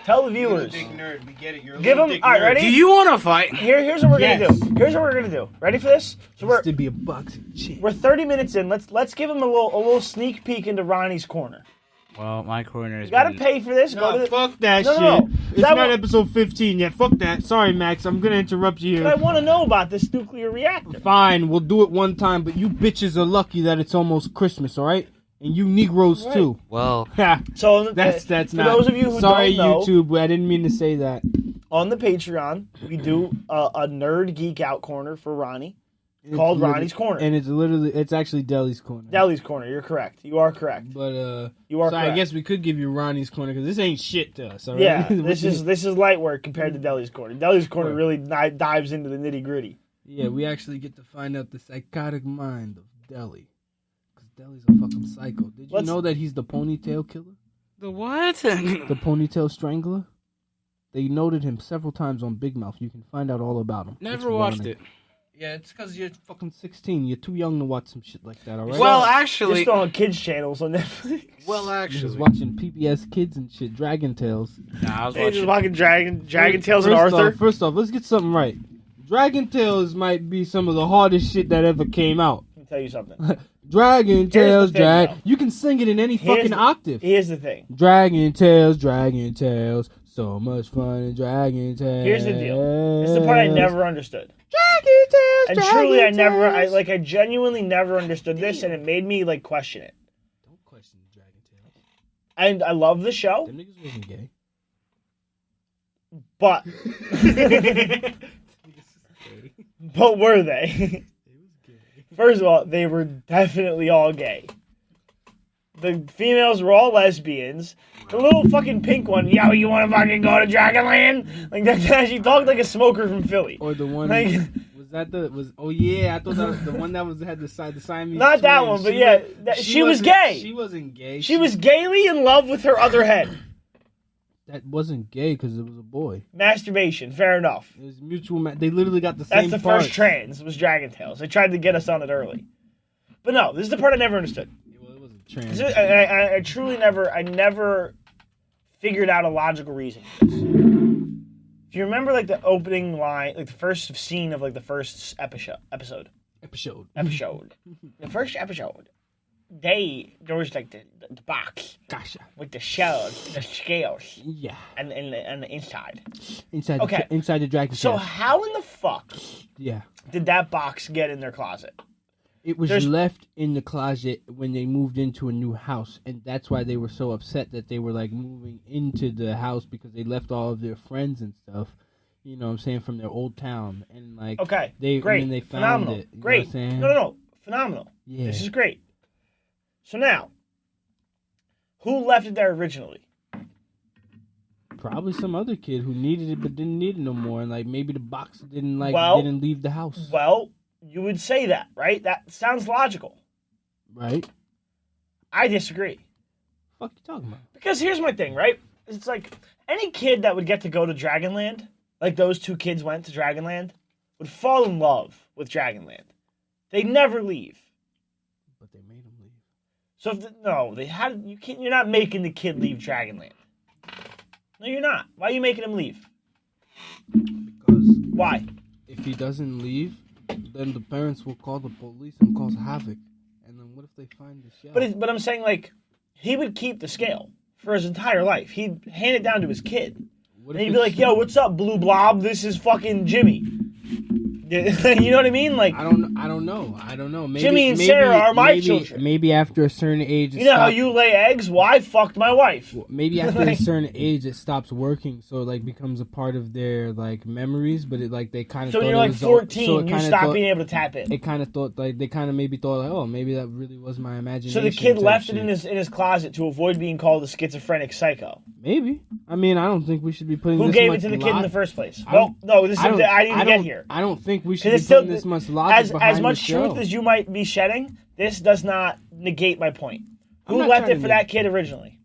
Tell the You're a viewers. dick nerd. We get it. You're a Give little them. dick All right, nerd. ready? Do you want to fight? Here's what we're Yes. gonna do. Here's what we're gonna do. Ready for this? So Used to be a boxing champ. we're 30 minutes in. Let's give them a little sneak peek into Ronnie's corner. Well, my corner is. You gotta pay for this. Go to the, Fuck that No, shit. no, no. It's That not one- episode 15 yet. Fuck that. Sorry, Max. I'm gonna interrupt you I here. want to know about this nuclear reactor. Fine, we'll do it one time, but you bitches are lucky that it's almost Christmas, alright? And you Negroes Right. too. Well, Ha, So that's for not. those of you who Sorry, don't know, YouTube. I didn't mean to say that. on the Patreon we do a nerd geek out corner for Ronnie. Called literally- Ronnie's Corner. and it's actually Deli's corner. Deli's corner. You're correct. You are correct. But You are so correct. I guess we could give you Ronnie's corner because this ain't shit to us. All right? Yeah, this is light work compared to Deli's corner. Deli's corner Right. really dives into the nitty gritty. Yeah, we actually get to find out the psychotic mind of Deli. Because Deli's a fucking psycho. Did you Let's- know that he's the ponytail killer? the what? The ponytail strangler? They noted him several times on Big Mouth. You can find out all about him. Never It's watched running. it. Yeah, it's because you're fucking 16. You're too young to watch some shit like that, alright? Well, You're actually, still on kids channels on Netflix. well, You're just actually, watching PBS Kids and shit, Dragon Tales. nah, I was Hey, just watching. fucking Dragon Tales and First Arthur. off, first off, let's get something right. Dragon Tales might be some of the hardest shit that ever came out. Let me tell you something. Dragon Tales, thing, though. You can sing it in any Here's fucking the- octave. Here's the thing. Dragon Tales, so much fun in Dragon Tales. Here's the deal. This is the part I never understood. Dragon Tales, And Dragon truly, Tales. I genuinely never understood this, and it made me like question it. Don't question Dragon Tales. And I love the show, Them niggas wasn't gay. but but were they? First of all, they were definitely all gay. The females were all lesbians. The little fucking pink one, yo, you want to fucking go to Dragonland? Like that, she talked like a smoker from Philly. Or the one Like, oh yeah, I thought that was the one that had the Siamese not that twins. one, but yeah, she was wasn't- gay. She wasn't gay. She was gaily in love with her other head. That wasn't gay because it was a boy. Masturbation, fair enough. It was mutual. They literally got the That's same. the parts. first trans, was Dragon Tales. They tried to get us on it early. But no, this is the part I never understood. Well, it wasn't trans. I truly never figured out a logical reason for this. If you remember, like, the opening line, like, the first scene of, like, the first episode. The first episode, there was, like, the box Gotcha. with the shells, the scales, Yeah. and the inside. Inside. Okay. Inside the dragon. So Tales. how in the fuck Yeah. did that box get in their closet? It was There's- left in the closet when they moved into a new house, and that's why they were so upset that they were like moving into the house because they left all of their friends and stuff. You know what I'm saying, from their old town, and like Okay, they great, and then they found phenomenal, it. You know great. what I'm saying? No, phenomenal. Yeah. This is great. So now, who left it there originally? Probably some other kid who needed it but didn't need it no more, and like maybe the box didn't Well- didn't leave the house. Well, you would say that, right? That sounds logical. Right? I disagree. Fuck you talking about? Because here's my thing, right? It's like any kid that would get to go to Dragonland, like those two kids went to Dragonland, would fall in love with Dragonland. They never leave. But they made him leave. So you're not making the kid leave Dragonland. No, you're not. Why are you making him leave? Because Why? if he doesn't leave, then the parents will call the police and cause havoc. And then what if they find the shell? But I'm saying, like, he would keep the scale for his entire life. He'd hand it down to his kid. What And if he'd be like, yo, what's up, Blue Blob? This is fucking Jimmy. You know what I mean? Like, I don't know. Maybe, Jimmy and Sarah are my maybe, children. Maybe after a certain age, you know how you lay eggs? Well, I fucked my wife. Maybe after a certain age, it stops working, so it like becomes a part of their like memories. But it like they kind of So when you're like 14, you stop being able to tap in. It kind of thought like they kind of maybe thought like, oh, maybe that really was my imagination. So the kid type left shit. it in his closet to avoid being called a schizophrenic psycho. Maybe. I mean, I don't think we should be putting. Who this gave much it to the kid in the first place? I Well, don't- no, this is I didn't get here. I don't think we should 'Cause be it's still- putting this much logic behind As much the show. truth as you might be shedding, this does not negate my point. I'm Who not left trying it to for make- that kid originally?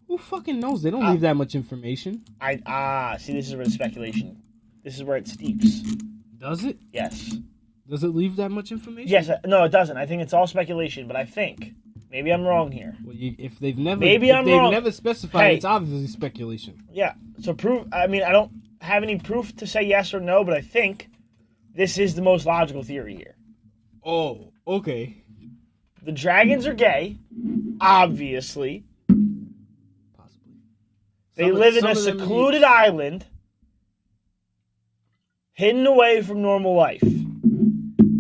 Who fucking knows? They don't leave that much information. See, this is where the speculation. This is where it steeps. Does it? Yes. Does it leave that much information? Yes. No, it doesn't. I think it's all speculation, but I think maybe I'm wrong here. Well, if they've never, Maybe if I'm they've wrong. never specified, Hey. it's obviously speculation. Yeah. So proof. I mean, I don't have any proof to say yes or no, but I think this is the most logical theory here. Oh, okay. The dragons are gay, obviously. Possibly. They live in a secluded island, hidden away from normal life,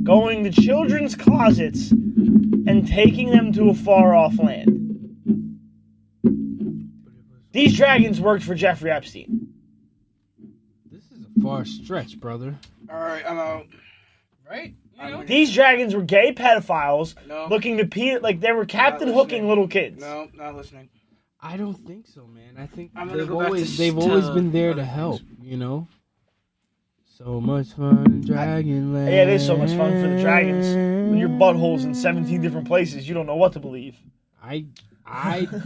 going to children's closets and taking them to a far-off land. These dragons worked for Jeffrey Epstein. This is a far stretch, brother. All right, I'm out. Right? You know? These dragons were gay pedophiles No. looking to like they were Captain Not Hooking listening. little kids. No, not listening. I don't think so, man. I think I'm gonna they've go back always to been there other to things. help. You know. So much fun in Dragonland. Yeah, it is so much fun for the dragons. When your butthole's in 17 different places, you don't know what to believe. I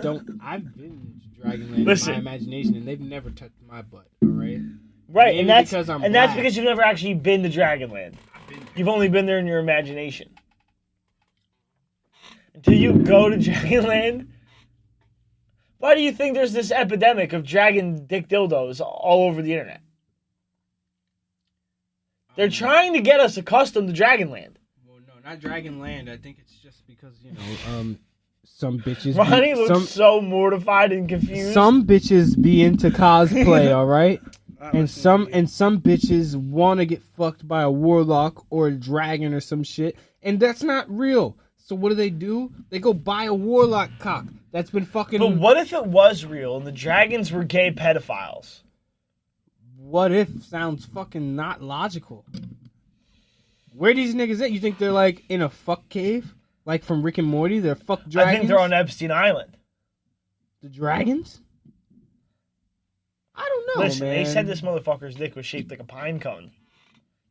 don't. I've been to Dragonland Listen. in my imagination, and they've never touched my butt. All right. Right, Maybe and that's because I'm and that's black. because you've never actually been to Dragonland. You've only been there in your imagination. Until you go to Dragonland, why do you think there's this epidemic of dragon dick dildos all over the internet? They're trying to get us accustomed to Dragonland. Well, no, not Dragonland. I think it's just because some bitches. Ronnie be, looks so mortified and confused. some bitches be into cosplay, all right. Not And listening to you. some bitches want to get fucked by a warlock or a dragon or some shit, and that's not real. So what do? They go buy a warlock cock that's been fucking. But what if it was real and the dragons were gay pedophiles? What if sounds fucking not logical. Where these niggas at? You think they're like in a fuck cave, like from Rick and Morty? They're fuck dragons. I think they're on Epstein Island. The dragons. I don't know. Listen, man. they said this motherfucker's dick was shaped like a pine cone.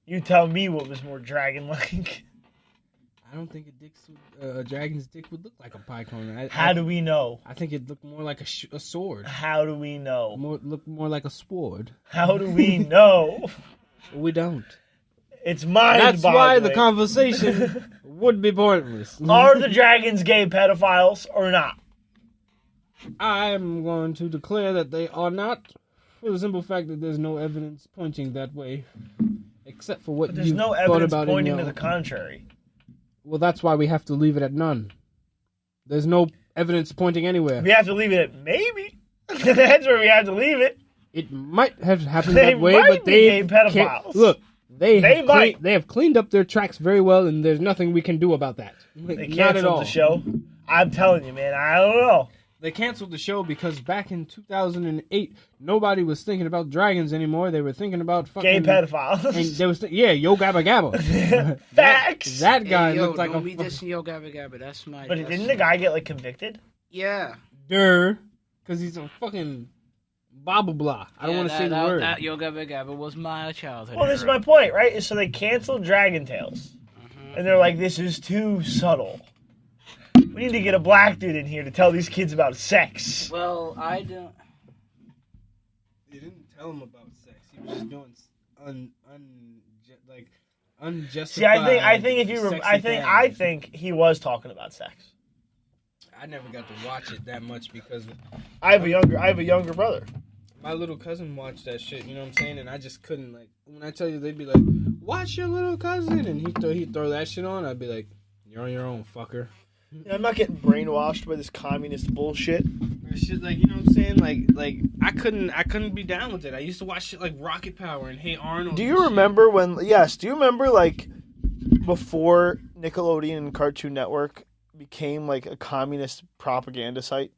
You tell me what was more dragon-like. I don't think a dragon's dick would look like a pie cone. How do we know? I think it'd look more like a sword. How do we know? Look more like a sword. How do we know? We don't. It's mind-boggling. That's why the conversation would be pointless. Are the dragons gay pedophiles or not? I'm going to declare that they are not, for the simple fact that there's no evidence pointing that way, except for what But there's you've no thought evidence about pointing in to your... the contrary. Well, that's why we have to leave it at none. There's no evidence pointing anywhere. We have to leave it at maybe. That's where we have to leave it. It might have happened They that way, might but be they gay pedophiles. Look. They might. they have cleaned up their tracks very well, and there's nothing we can do about that. They Not at all. canceled the show. I'm telling you, man. I don't know. They canceled the show because back in 2008, nobody was thinking about dragons anymore. They were thinking about Gay fucking pedophiles. And there was Yo Gabba Gabba. Facts. That guy Hey, yo, looked like don't a be dissing Yo Gabba Gabba. That's my. But that's didn't the guy get like convicted? Yeah. because he's a fucking blah blah blah. I don't want to say the word. That Yo Gabba Gabba was my childhood. Well, this is my point, right? Is so they canceled Dragon Tales, and they're like, "This is too subtle. We need to get a black dude in here to tell these kids about sex." Well, I don't. He didn't tell him about sex. He was just doing like unjustified. See, I think if you, sexy I things. think he was talking about sex. I never got to watch it that much because I have a younger brother. my little cousin watched that shit. You know what I'm saying? And I just couldn't like. When I tell you, they'd be like, "Watch your little cousin," and he'd throw that shit on. I'd be like, "You're on your own, fucker." Yeah, I'm not getting brainwashed by this communist bullshit. Or shit like, you know what I'm saying? Like I couldn't be down with it. I used to watch shit like Rocket Power and Hey Arnold. Do and you shit. remember when? Yes. Do you remember like before Nickelodeon and Cartoon Network became like a communist propaganda site?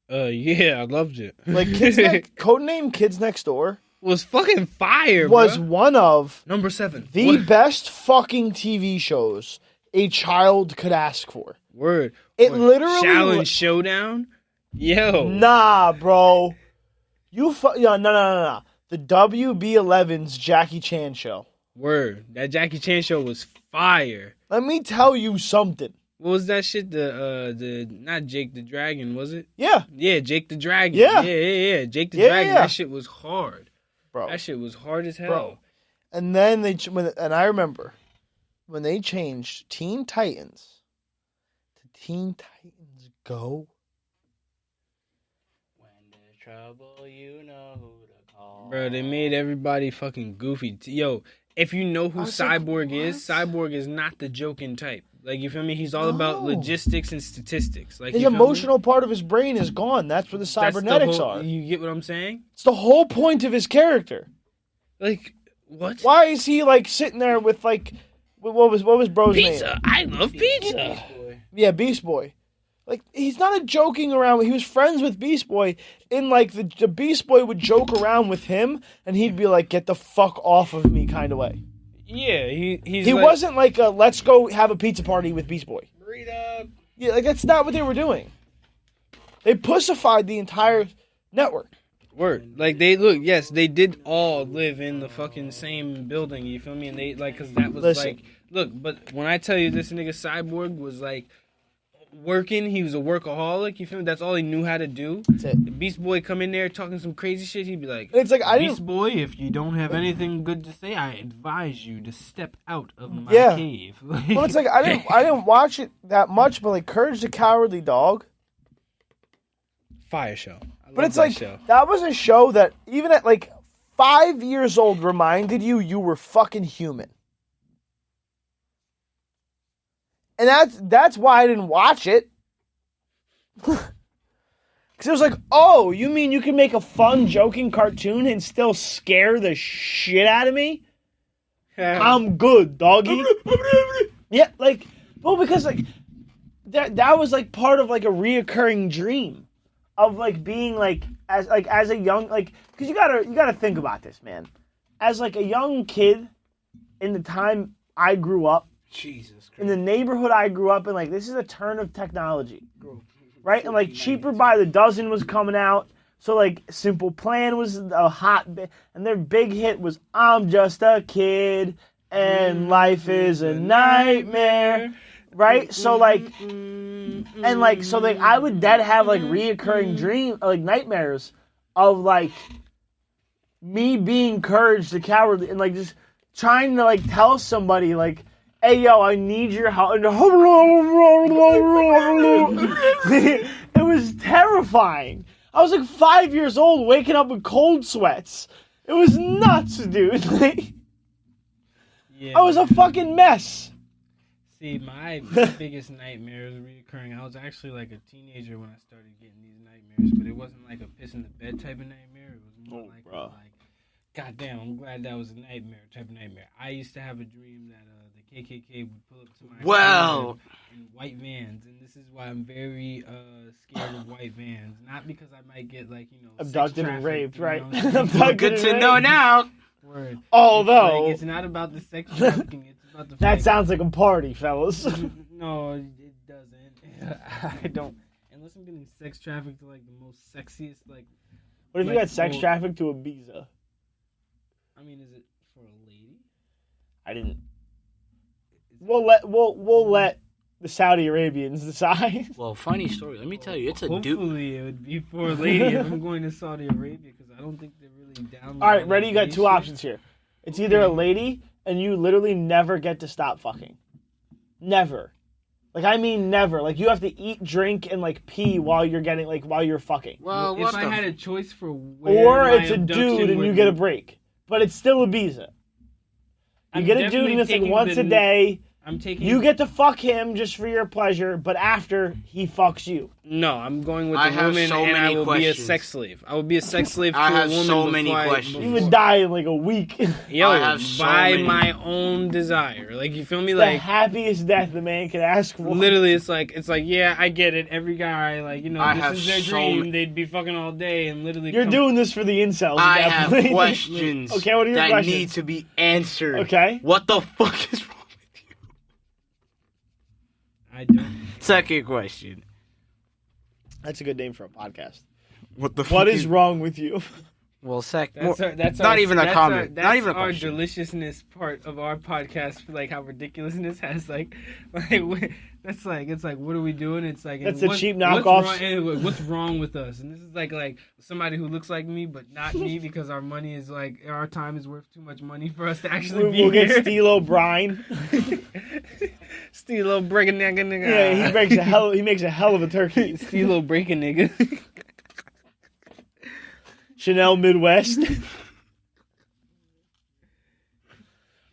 Yeah, I loved it. Like Codename Kids Next Door was fucking fire, was bro. one of Number 7. the best fucking TV shows a child could ask for. Word. It literally Challenge Showdown. Yo. Nah, bro. No. The WB11's Jackie Chan show. Word. That Jackie Chan show was fire. Let me tell you something. What was that shit? The not Jake the Dragon, was it? Yeah, Yeah, Jake the Dragon. Yeah. Yeah. Jake the Yeah, Dragon. yeah. That shit was hard. bro. That shit was hard as hell. Bro. And then and I remember when they changed Teen Titans to Teen Titans Go. When there's trouble, you know who to call. Bro, they made everybody fucking goofy. Yo, if you know who I was like, Cyborg is, what? Cyborg is not the joking type. Like, you feel me? He's all about No. logistics and statistics. Like, His you feel me? emotional part of his brain is gone. That's where the That's the cybernetics whole- are. You get what I'm saying? It's the whole point of his character. Like, what? Why is he like sitting there with like what was bro's Pizza. name? I love pizza. Boy. Yeah, Beast Boy. Like he's not a joking around. He was friends with Beast Boy. In like the Beast Boy would joke around with him, and he'd be like, "Get the fuck off of me," kind of way. Yeah, he's He like, wasn't like a "Let's go have a pizza party with Beast Boy." Burrito. Yeah, like that's not what they were doing. They pussified the entire network. Word. Like, they did all live in the fucking same building, you feel me? And they, like, because that was, Listen. like, look, but when I tell you this nigga Cyborg was, like, working, he was a workaholic, you feel me? That's all he knew how to do. That's it. The Beast Boy come in there talking some crazy shit, he'd be like, And it's like I Beast didn't. Boy, if you don't have anything good to say, I advise you to step out of my Yeah. cave. Well, it's like I didn't watch it that much, but like Courage the Cowardly Dog. Fire show. I But love it's that like show. that was a show that even at like 5 years old reminded you were fucking human. And that's why I didn't watch it. Because it was like, oh, you mean you can make a fun, joking cartoon and still scare the shit out of me? I'm good, doggy. Yeah, like, well, because like that was like part of like a reoccurring dream of like being like as a young like because you gotta think about this, man. As like a young kid in the time I grew up, Jesus Christ. in the neighborhood I grew up in, like this is a turn of technology, right? And like Cheaper by the Dozen was coming out, so like Simple Plan was a hot, and their big hit was I'm Just a Kid and Life is a Nightmare, right? So like, and like so like I would then have like reoccurring like nightmares of like me being Courage the Cowardly and like just trying to like tell somebody like, hey yo, I need your help. It was terrifying. I was like 5 years old waking up with cold sweats. It was nuts, dude. Like, Yeah, I was a fucking mess. See, my biggest nightmares reoccurring. I was actually like a teenager when I started getting these nightmares, but it wasn't like a piss in the bed type of nightmare. It was more like, God damn, I'm glad that was a nightmare type of nightmare. I used to have a dream that the KKK would pull up to my Well. house in white vans, and this is why I'm very scared of white vans. Not because I might get like sex Abducted and trafficked, raped, you know right? what I'm saying? Abducted Good and to know raped. now. Word. Although It's not about the sex trafficking. It's about the that fact sounds like a party, fellas. No, it doesn't. I don't. Unless I'm getting sex trafficked to like the most sexiest, like. What if you like, got sex well, trafficked to Ibiza? I mean, is it for a lady? I didn't. We'll let the Saudi Arabians decide. Well, funny story. Let me tell you, it's a dude. Hopefully, it would be for a lady if I'm going to Saudi Arabia because I don't think they're really down. with All right, all ready? that You got gay two shit. options here. It's either a lady and you literally never get to stop fucking. Never. Like, I mean never. Like, you have to eat, drink, and, like, pee while you're fucking. Well, if I had a choice for or it's a dude and you get a break. But it's still a visa. You get a dude and it's like once a day. You get to fuck him just for your pleasure, but after, he fucks you. No, I'm going with the woman, and I will be a sex slave. I will be a sex slave to a woman. I have so many questions. You would die in like a week. Yo, by my own desire. Like, you feel me? The happiest death the man could ask for. Literally, it's like, yeah, I get it. Every guy, like, you know, this is their dream. They'd be fucking all day and literally. You're doing this for the incels. I have questions. Okay, what are your questions? That need to be answered. Okay. What the fuck is wrong? I don't. Second question. That's a good name for a podcast. What is wrong with you? Well, that's not even a comment. Not even a question. Our deliciousness part of our podcast, like how ridiculousness has that's like it's like what are we doing? It's like that's the cheap knockoffs. What's wrong with us? And this is like somebody who looks like me but not me because our money is like our time is worth too much money for us to actually be We'll here. get Steve O'Brien. Steve breaking nigga. Yeah, he makes a hell of a turkey. Steve breaking nigga. Chanel Midwest.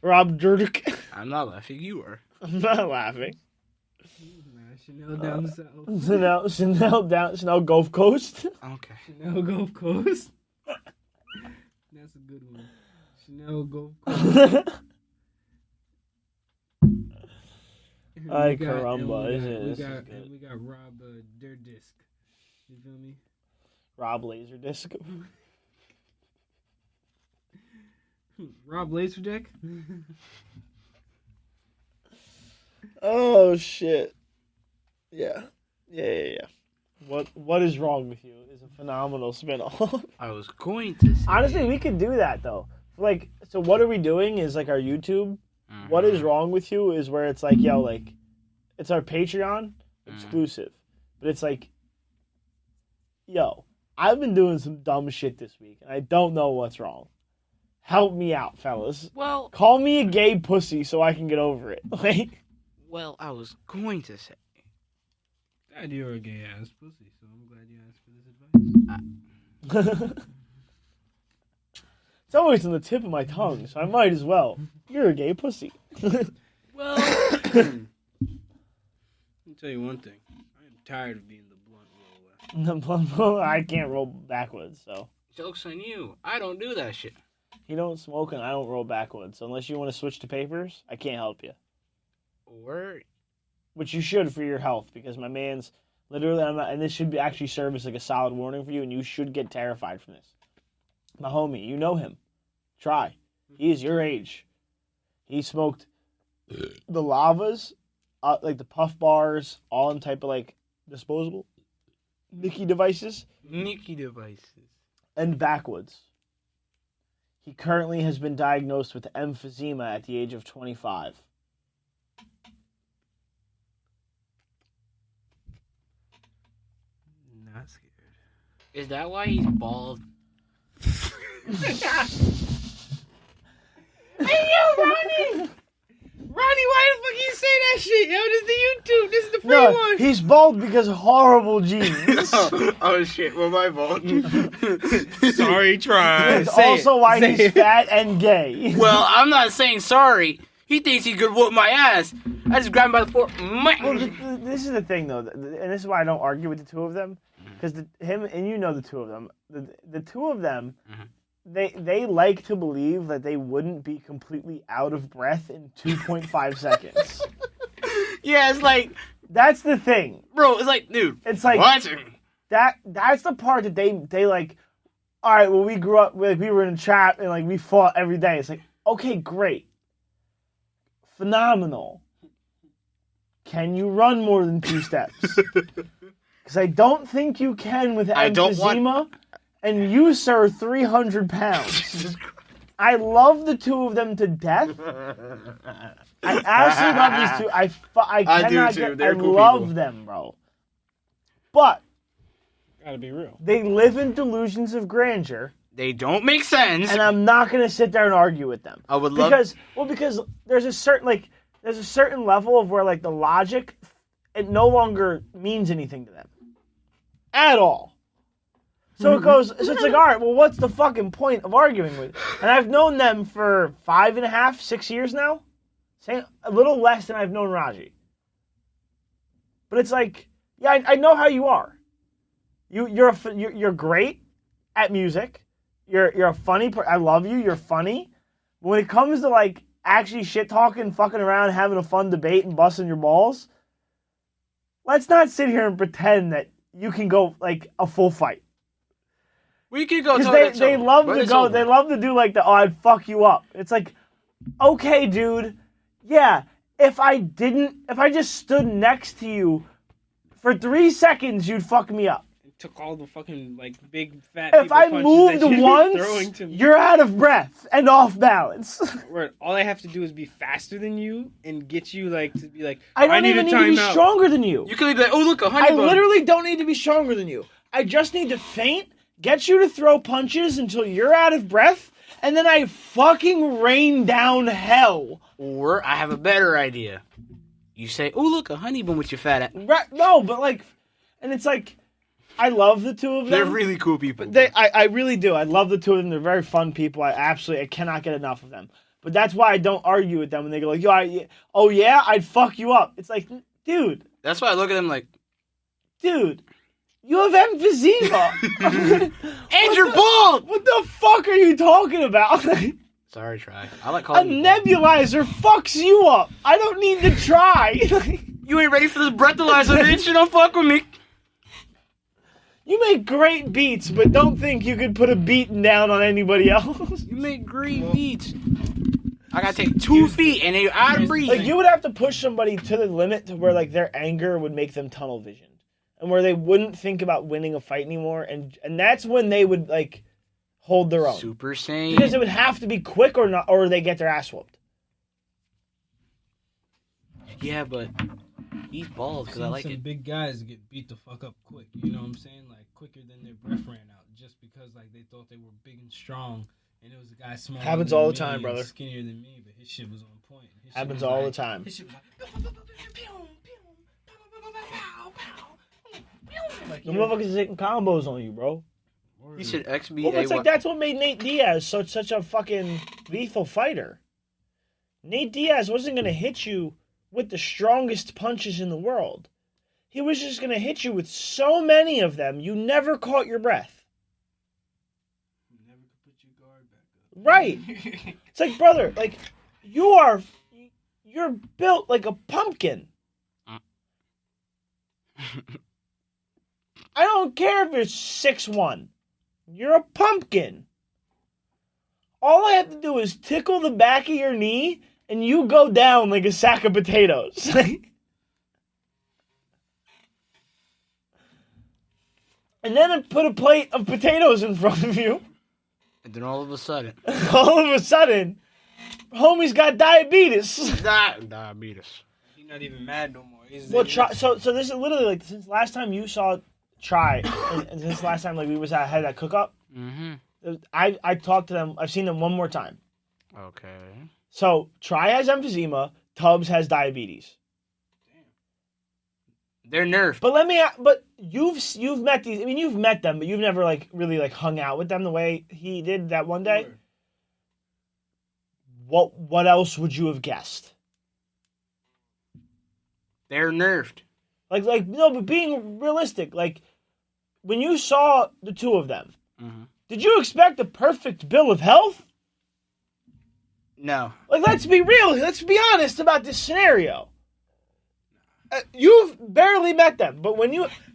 Rob Durdick. I'm not laughing. You are. I'm not laughing. Chanel down south. Chanel Gulf Coast. Okay. Chanel Gulf Coast. That's a good one. Chanel Gulf Coast. Ay, caramba. We got Rob Durdisk. You feel me? Rob Laserdisc. Rob Laserdisc? Oh, shit. Yeah. What is wrong with you is a phenomenal spin-off. I was going to say... Honestly, we could do that, though. Like, so what are we doing is, like, our YouTube. Mm-hmm. What is wrong with you is where it's like, yo, like, it's our Patreon exclusive. But it's like, yo, I've been doing some dumb shit this week, and I don't know what's wrong. Help me out, fellas. Well... Call me a gay pussy so I can get over it. Like... Well, I was going to say... God, you're a gay-ass pussy, so I'm glad you asked for this advice. It's always on the tip of my tongue, so I might as well. You're a gay pussy. Well... Let me tell you one thing. I'm tired of being the blunt roller. The blunt roller? I can't roll backwards, so... Joke's on you. I don't do that shit. You don't smoke and I don't roll backwards. So unless you want to switch to papers, I can't help you. Or... Which you should for your health, because my man's literally, and this should actually serve as like a solid warning for you, and you should get terrified from this. My homie, you know him. Try. He is your age. He smoked the lavas, like the puff bars, all in type of like disposable Nicky devices. And backwoods. He currently has been diagnosed with emphysema at the age of 25. Not scared. Is that why he's bald? Hey, yo, Ronnie! Ronnie, why the fuck you say that shit? Yo, this is the YouTube. This is the free one. He's bald because of horrible genes. Oh, shit. Well, my fault. Sorry, try. That's also why he's fat and gay. Well, I'm not saying sorry. He thinks he could whoop my ass. I just grabbed him by the foot. Well, this is the thing, though, and this is why I don't argue with the two of them, because him and you know the two of them. The two of them, they like to believe that they wouldn't be completely out of breath in 2.5 seconds. Yeah, it's like that's the thing, bro. It's like, dude, it's like what? That's the part that they like. All right, well, we grew up, like, we were in a trap and like we fought every day. It's like, okay, great. Phenomenal. Can you run more than 2 steps? Because I don't think you can with emphysema, and you, sir, 300 pounds. I love the two of them to death. I absolutely love these two. I cannot do too. get. They're I cool love people. them, bro. But Gotta be real. they live in delusions of grandeur. They don't make sense. And I'm not going to sit there and argue with them. I would love... Because there's a certain level of where, like, the logic, it no longer means anything to them. At all. So it's like, all right, well, what's the fucking point of arguing with? And I've known them for 5.5, 6 years now. A little less than I've known Raji. But it's like, yeah, I know how you are. You're great at music. You're a funny person. I love you. You're funny. But when it comes to, like, actually shit talking, fucking around, having a fun debate and busting your balls, let's not sit here and pretend that you can go, like, a full fight. We could go. They love to go. They love to do like I'd fuck you up. It's like, okay, dude. Yeah, if I just stood next to you for 3 seconds, you'd fuck me up. It took all the fucking like big fat. If I moved once, you're out of breath and off balance. Where all I have to do is be faster than you and get you like to be like. I don't even need to be stronger than you. You could be like, oh look, a honey bun. I literally don't need to be stronger than you. I just need to feint. Get you to throw punches until you're out of breath, and then I fucking rain down hell. Or I have a better idea. You say, "Oh, look, a honey bun with your fat ass." Right? No, but like, and it's like, I love the two of them. They're really cool people. I really do. I love the two of them. They're very fun people. I cannot get enough of them. But that's why I don't argue with them when they go like, "Oh yeah, I'd fuck you up." It's like, dude. That's why I look at them like, dude. You have emphysema. And you're bald! What the fuck are you talking about? Sorry, Try. I like calling you nebulizer fucks you up. I don't need to try. You ain't ready for this breathalyzer, bitch. You don't fuck with me. You make great beats, but don't think you could put a beating down on anybody else. You make great beats. I gotta take 2 feet and they out of breathing. Like, you would have to push somebody to the limit to where, like, their anger would make them tunnel vision. And where they wouldn't think about winning a fight anymore, and that's when they would like hold their own. Super Saiyan. Because it would have to be quick or not, or they get their ass whooped. Yeah, but he's bald because I like some it. Big guys get beat the fuck up quick. You know what I'm saying? Like quicker than their breath ran out, just because like they thought they were big and strong, and it was a guy smaller. Happens than all the me time, and brother. Skinnier than me, but his shit was on point. Happens all the time. His shit was Like, you motherfuckers taking combos on you, bro. You said XB. Well, it's like that's what made Nate Diaz such a fucking lethal fighter. Nate Diaz wasn't gonna hit you with the strongest punches in the world. He was just gonna hit you with so many of them, you never caught your breath. You never could put your guard back up. Right. It's like, brother, like you're built like a pumpkin. I don't care if you're 6'1". You're a pumpkin. All I have to do is tickle the back of your knee, and you go down like a sack of potatoes. And then I put a plate of potatoes in front of you. And then all of a sudden, homie's got diabetes. Diabetes. He's not even mad no more. Well, so this is literally like since last time you saw Try, and since last time like we had that cook up. Mm-hmm. I talked to them. I've seen them one more time. Okay. So Try has emphysema. Tubbs has diabetes. They're nerfed. But you've met these. I mean, you've met them, but you've never like really like hung out with them the way he did that one day. Sure. What else would you have guessed? They're nerfed. Like no, but being realistic, like when you saw the two of them, did you expect a perfect bill of health? No. Like, let's be real. Let's be honest about this scenario. You've barely met them, but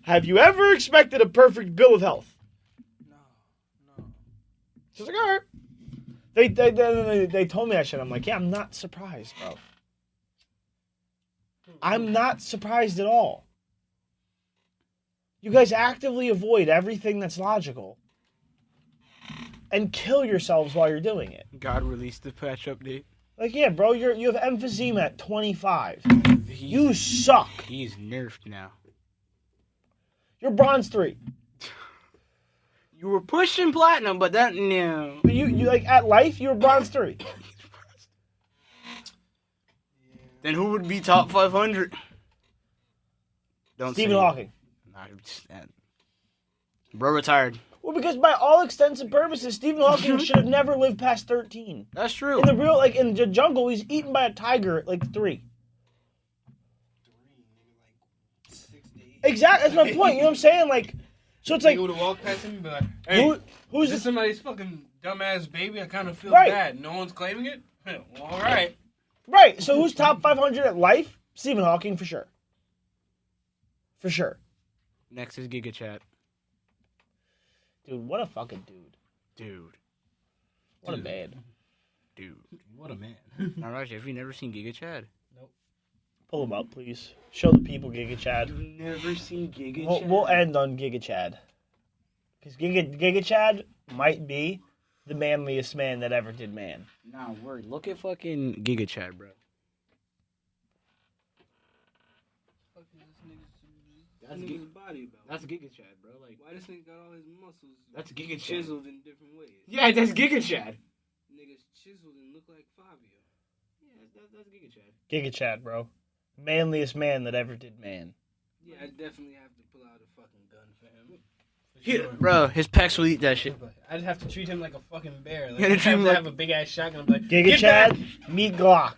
have you ever expected a perfect bill of health? No. Just like, all right. They told me that shit. I'm like, yeah, I'm not surprised, bro. I'm not surprised at all. You guys actively avoid everything that's logical and kill yourselves while you're doing it. God released the patch update. Like, yeah, bro, you have emphysema at 25. You suck. He's nerfed now. You're bronze 3. You were pushing platinum, but that no. But you like at life, you were bronze 3. Then who would be top 500? Don't Stephen say Hawking. Bro retired. Well, because by all extents and purposes, Stephen Hawking should have never lived past 13. That's true. In the real, like in the jungle, he's eaten by a tiger at like 3. Exactly, that's my point. You know what I'm saying? Like, so it's like, would have walked past him and be like, "Hey, who's this this? somebody's fucking dumbass baby? I kind of feel Right. bad. No one's claiming it. Well, all right. Right. So who's top 500 at life? Stephen Hawking for sure. For sure. Next is Giga Chat. Dude, what a fucking dude. Dude. What a man. Dude. What a man. All right, have you never seen Giga Chad? Pull him up, please. Show the people Giga Chad. You've never seen Giga Chad? We'll end on Giga Chad. Because Giga Chad might be the manliest man that ever did man. Nah, word. Look at fucking Giga Chad, bro. That's Giga Chad, bro. Like, Why this nigga got all his muscles? That's Giga Chad. chiseled in different ways. Yeah, that's Giga Chad. Niggas chiseled and look like Fabio. Yeah, that's Giga Chad. Giga Chad, bro. Manliest man that ever did man. Yeah, I definitely have to pull out a fucking gun for him. Bro, his pecs will eat that shit. I'd have to treat him like a fucking bear. Like, Yeah, I'd treat him have to like- have a big ass shotgun. I'm like, Giga "Get Chad, that!" meet Glock.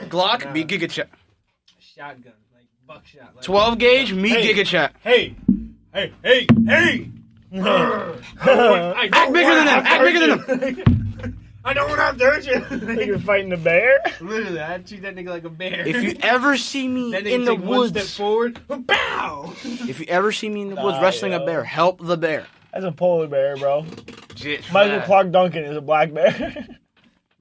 Glock, be Giga Chad. Shotgun, like buckshot. Like, 12 gauge, me Hey. Giga Chad. Hey, hey, hey, hey! Act bigger than them, act bigger than them. I don't want to hurt you. You're fighting a bear? Literally, I'd treat that nigga like a bear. If you ever see me that nigga in the take one step woods, forward, bow. if you ever see me in the woods Nah, wrestling yo. a bear, help the bear. That's a polar bear, bro. Shit. Michael Clark Duncan is a black bear.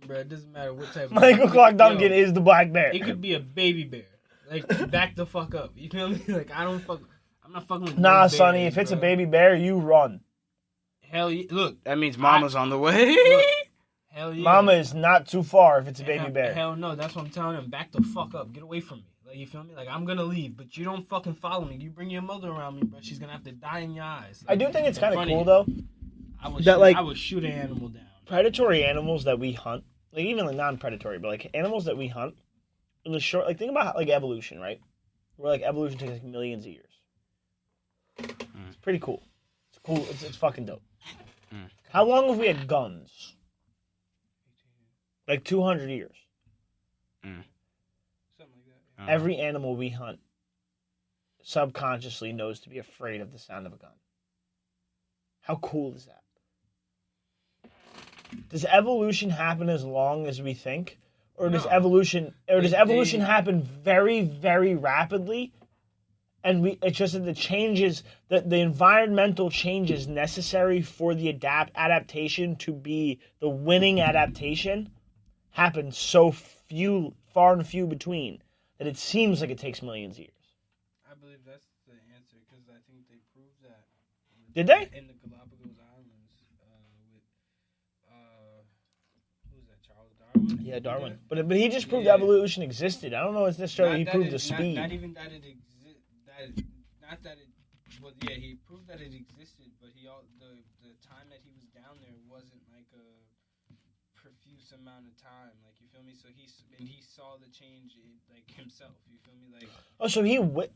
Bro, it doesn't matter what type of Michael Clark Duncan Yo, is the black bear. It could be a baby bear. Like, back the fuck up. You feel me? Like, I'm not fucking with Nah, no Sonny, bears, if it's a bro. baby bear, you run. Hell yeah. Look, That means mama's on the way. look. Hell yeah. Mama is not too far if it's a baby hell, bear. Hell no, that's what I'm telling him. Back the fuck up. Get away from me. Like, you feel me? Like, I'm gonna leave, but you don't fucking follow me. You bring your mother around me, bro. She's gonna have to die in your eyes. I do think it's in kind of front cool, you. though. I would that, shoot, like- I would shoot an animal down. Predatory animals that we hunt, like even like non-predatory, but like animals that we hunt, in the short, like think about like evolution, right? Where like evolution takes like millions of years. It's pretty cool. It's cool. It's fucking dope. How long have we had guns? Like 200 years. Something like that. Every animal we hunt subconsciously knows to be afraid of the sound of a gun. How cool is that? Does evolution happen as long as we think? Or does No. evolution They- happen very, very rapidly? And it's just that the changes, that the environmental changes necessary for the adaptation to be the winning adaptation happen so far and few between, that it seems like it takes millions of years. I believe that's the answer because I think they proved that. Did they? In the Galapagos Islands with who's that? Charles Darwin. Yeah, Darwin. But he just proved Yeah. evolution existed. I don't know if necessarily he Not proved that the it- speed. Not even that it exists. Not that it. Well, yeah, he proved that it existed, but the time that he was down there wasn't like a profuse amount of time. Like, you feel me? So he saw the change like himself. You feel me? Like, Oh, so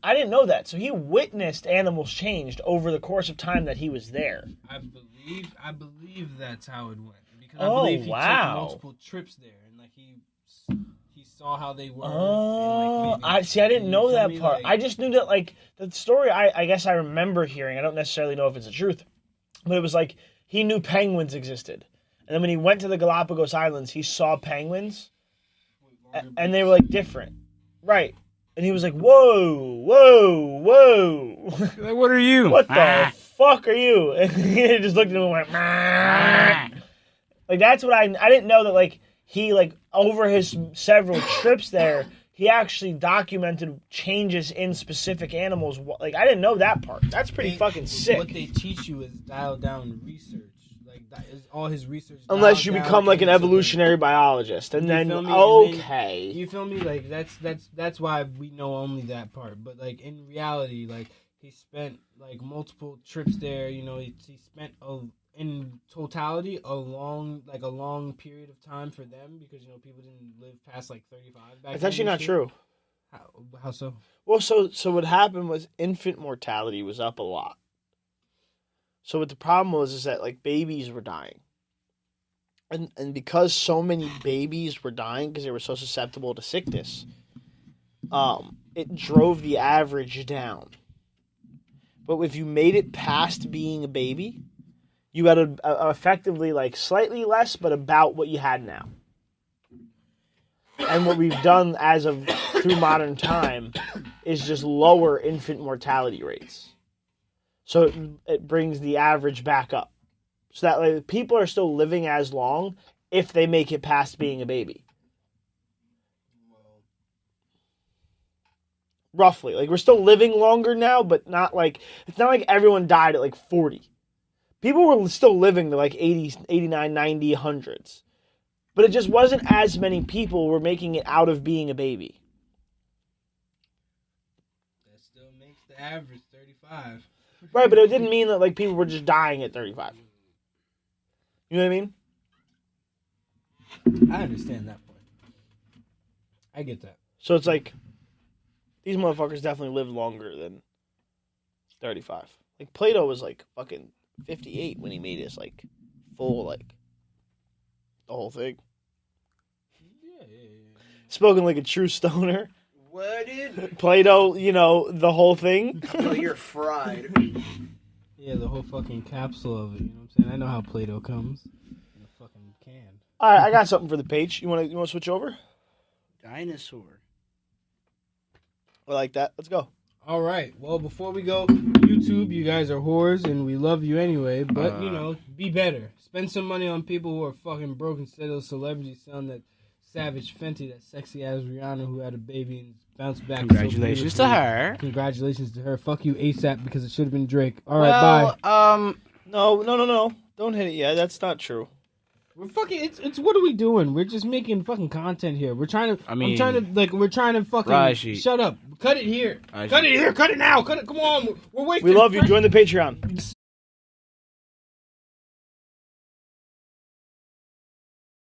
I didn't know that. So he witnessed animals changed over the course of time that he was there. I believe that's how it went because Oh, I believe he wow. took multiple trips there and like he saw how they were. Oh, and, like, I didn't you know feel that me? part. Like, I just knew that, like, the story I guess I remember hearing. I don't necessarily know if it's the truth, but it was like he knew penguins existed. And then when he went to the Galapagos Islands, he saw penguins, and they were, like, different. Right. And he was like, whoa, whoa, whoa. Like, what are you? What the fuck are you? And he just looked at him and went, "Meh." Like, that's what I didn't know that, like, he, like, over his several trips there, he actually documented changes in specific animals. Like, I didn't know that part. That's pretty fucking sick. What they teach you is dial down research. Like, that is all his research. Unless you dialed become, down like, an into the- evolutionary biologist. And You then, feel me? And then- okay. You feel me? Like, that's why we know only that part. But, like, in reality, like, he spent like multiple trips there. You know, he spent in totality a long period of time for them because people didn't live past like 35 back. It's then actually and not shit. true. How so? Well, so what happened was infant mortality was up a lot. So what the problem was is that like babies were dying. And because so many babies were dying because they were so susceptible to sickness, it drove the average down. But if you made it past being a baby, you had effectively like slightly less, but about what you had now. And what we've done as of through modern time is just lower infant mortality rates. So it brings the average back up. So that like people are still living as long if they make it past being a baby. Roughly. Like we're still living longer now, but it's not like everyone died at like 40. People were still living to like 80, 89, 90, hundreds. But it just wasn't as many people were making it out of being a baby. That still makes the average 35. Right, but it didn't mean that like people were just dying at 35. You know what I mean? I understand that point. I get that. So it's like these motherfuckers definitely lived longer than 35. Like Plato was like fucking 58 when he made his like full like the whole thing. Yeah. Spoken like a true stoner. What did? Plato, the whole thing. Oh, you're fried. Yeah, the whole fucking capsule of it. You know what I'm saying? I know how Play-Doh comes in a fucking can. All right, I got something for the page. You want to switch over? Dinosaur. I like that. Let's go. All right. Well, before we go, YouTube, you guys are whores, and we love you anyway. But be better. Spend some money on people who are fucking broke instead of celebrities selling that Savage Fenty, that sexy ass Rihanna who had a baby and bounced back. Congratulations to her. Congratulations to her. Fuck you ASAP because it should have been Drake. All right, bye. No. Don't hit it yet. That's not true. We're fucking. It's what are we doing? We're just making fucking content here. We're trying to. We're trying to fucking. Raji. Shut up. Cut it here. Cut it here. Cut it now. Cut it. Come on. We're wasting. We love you. Join the Patreon.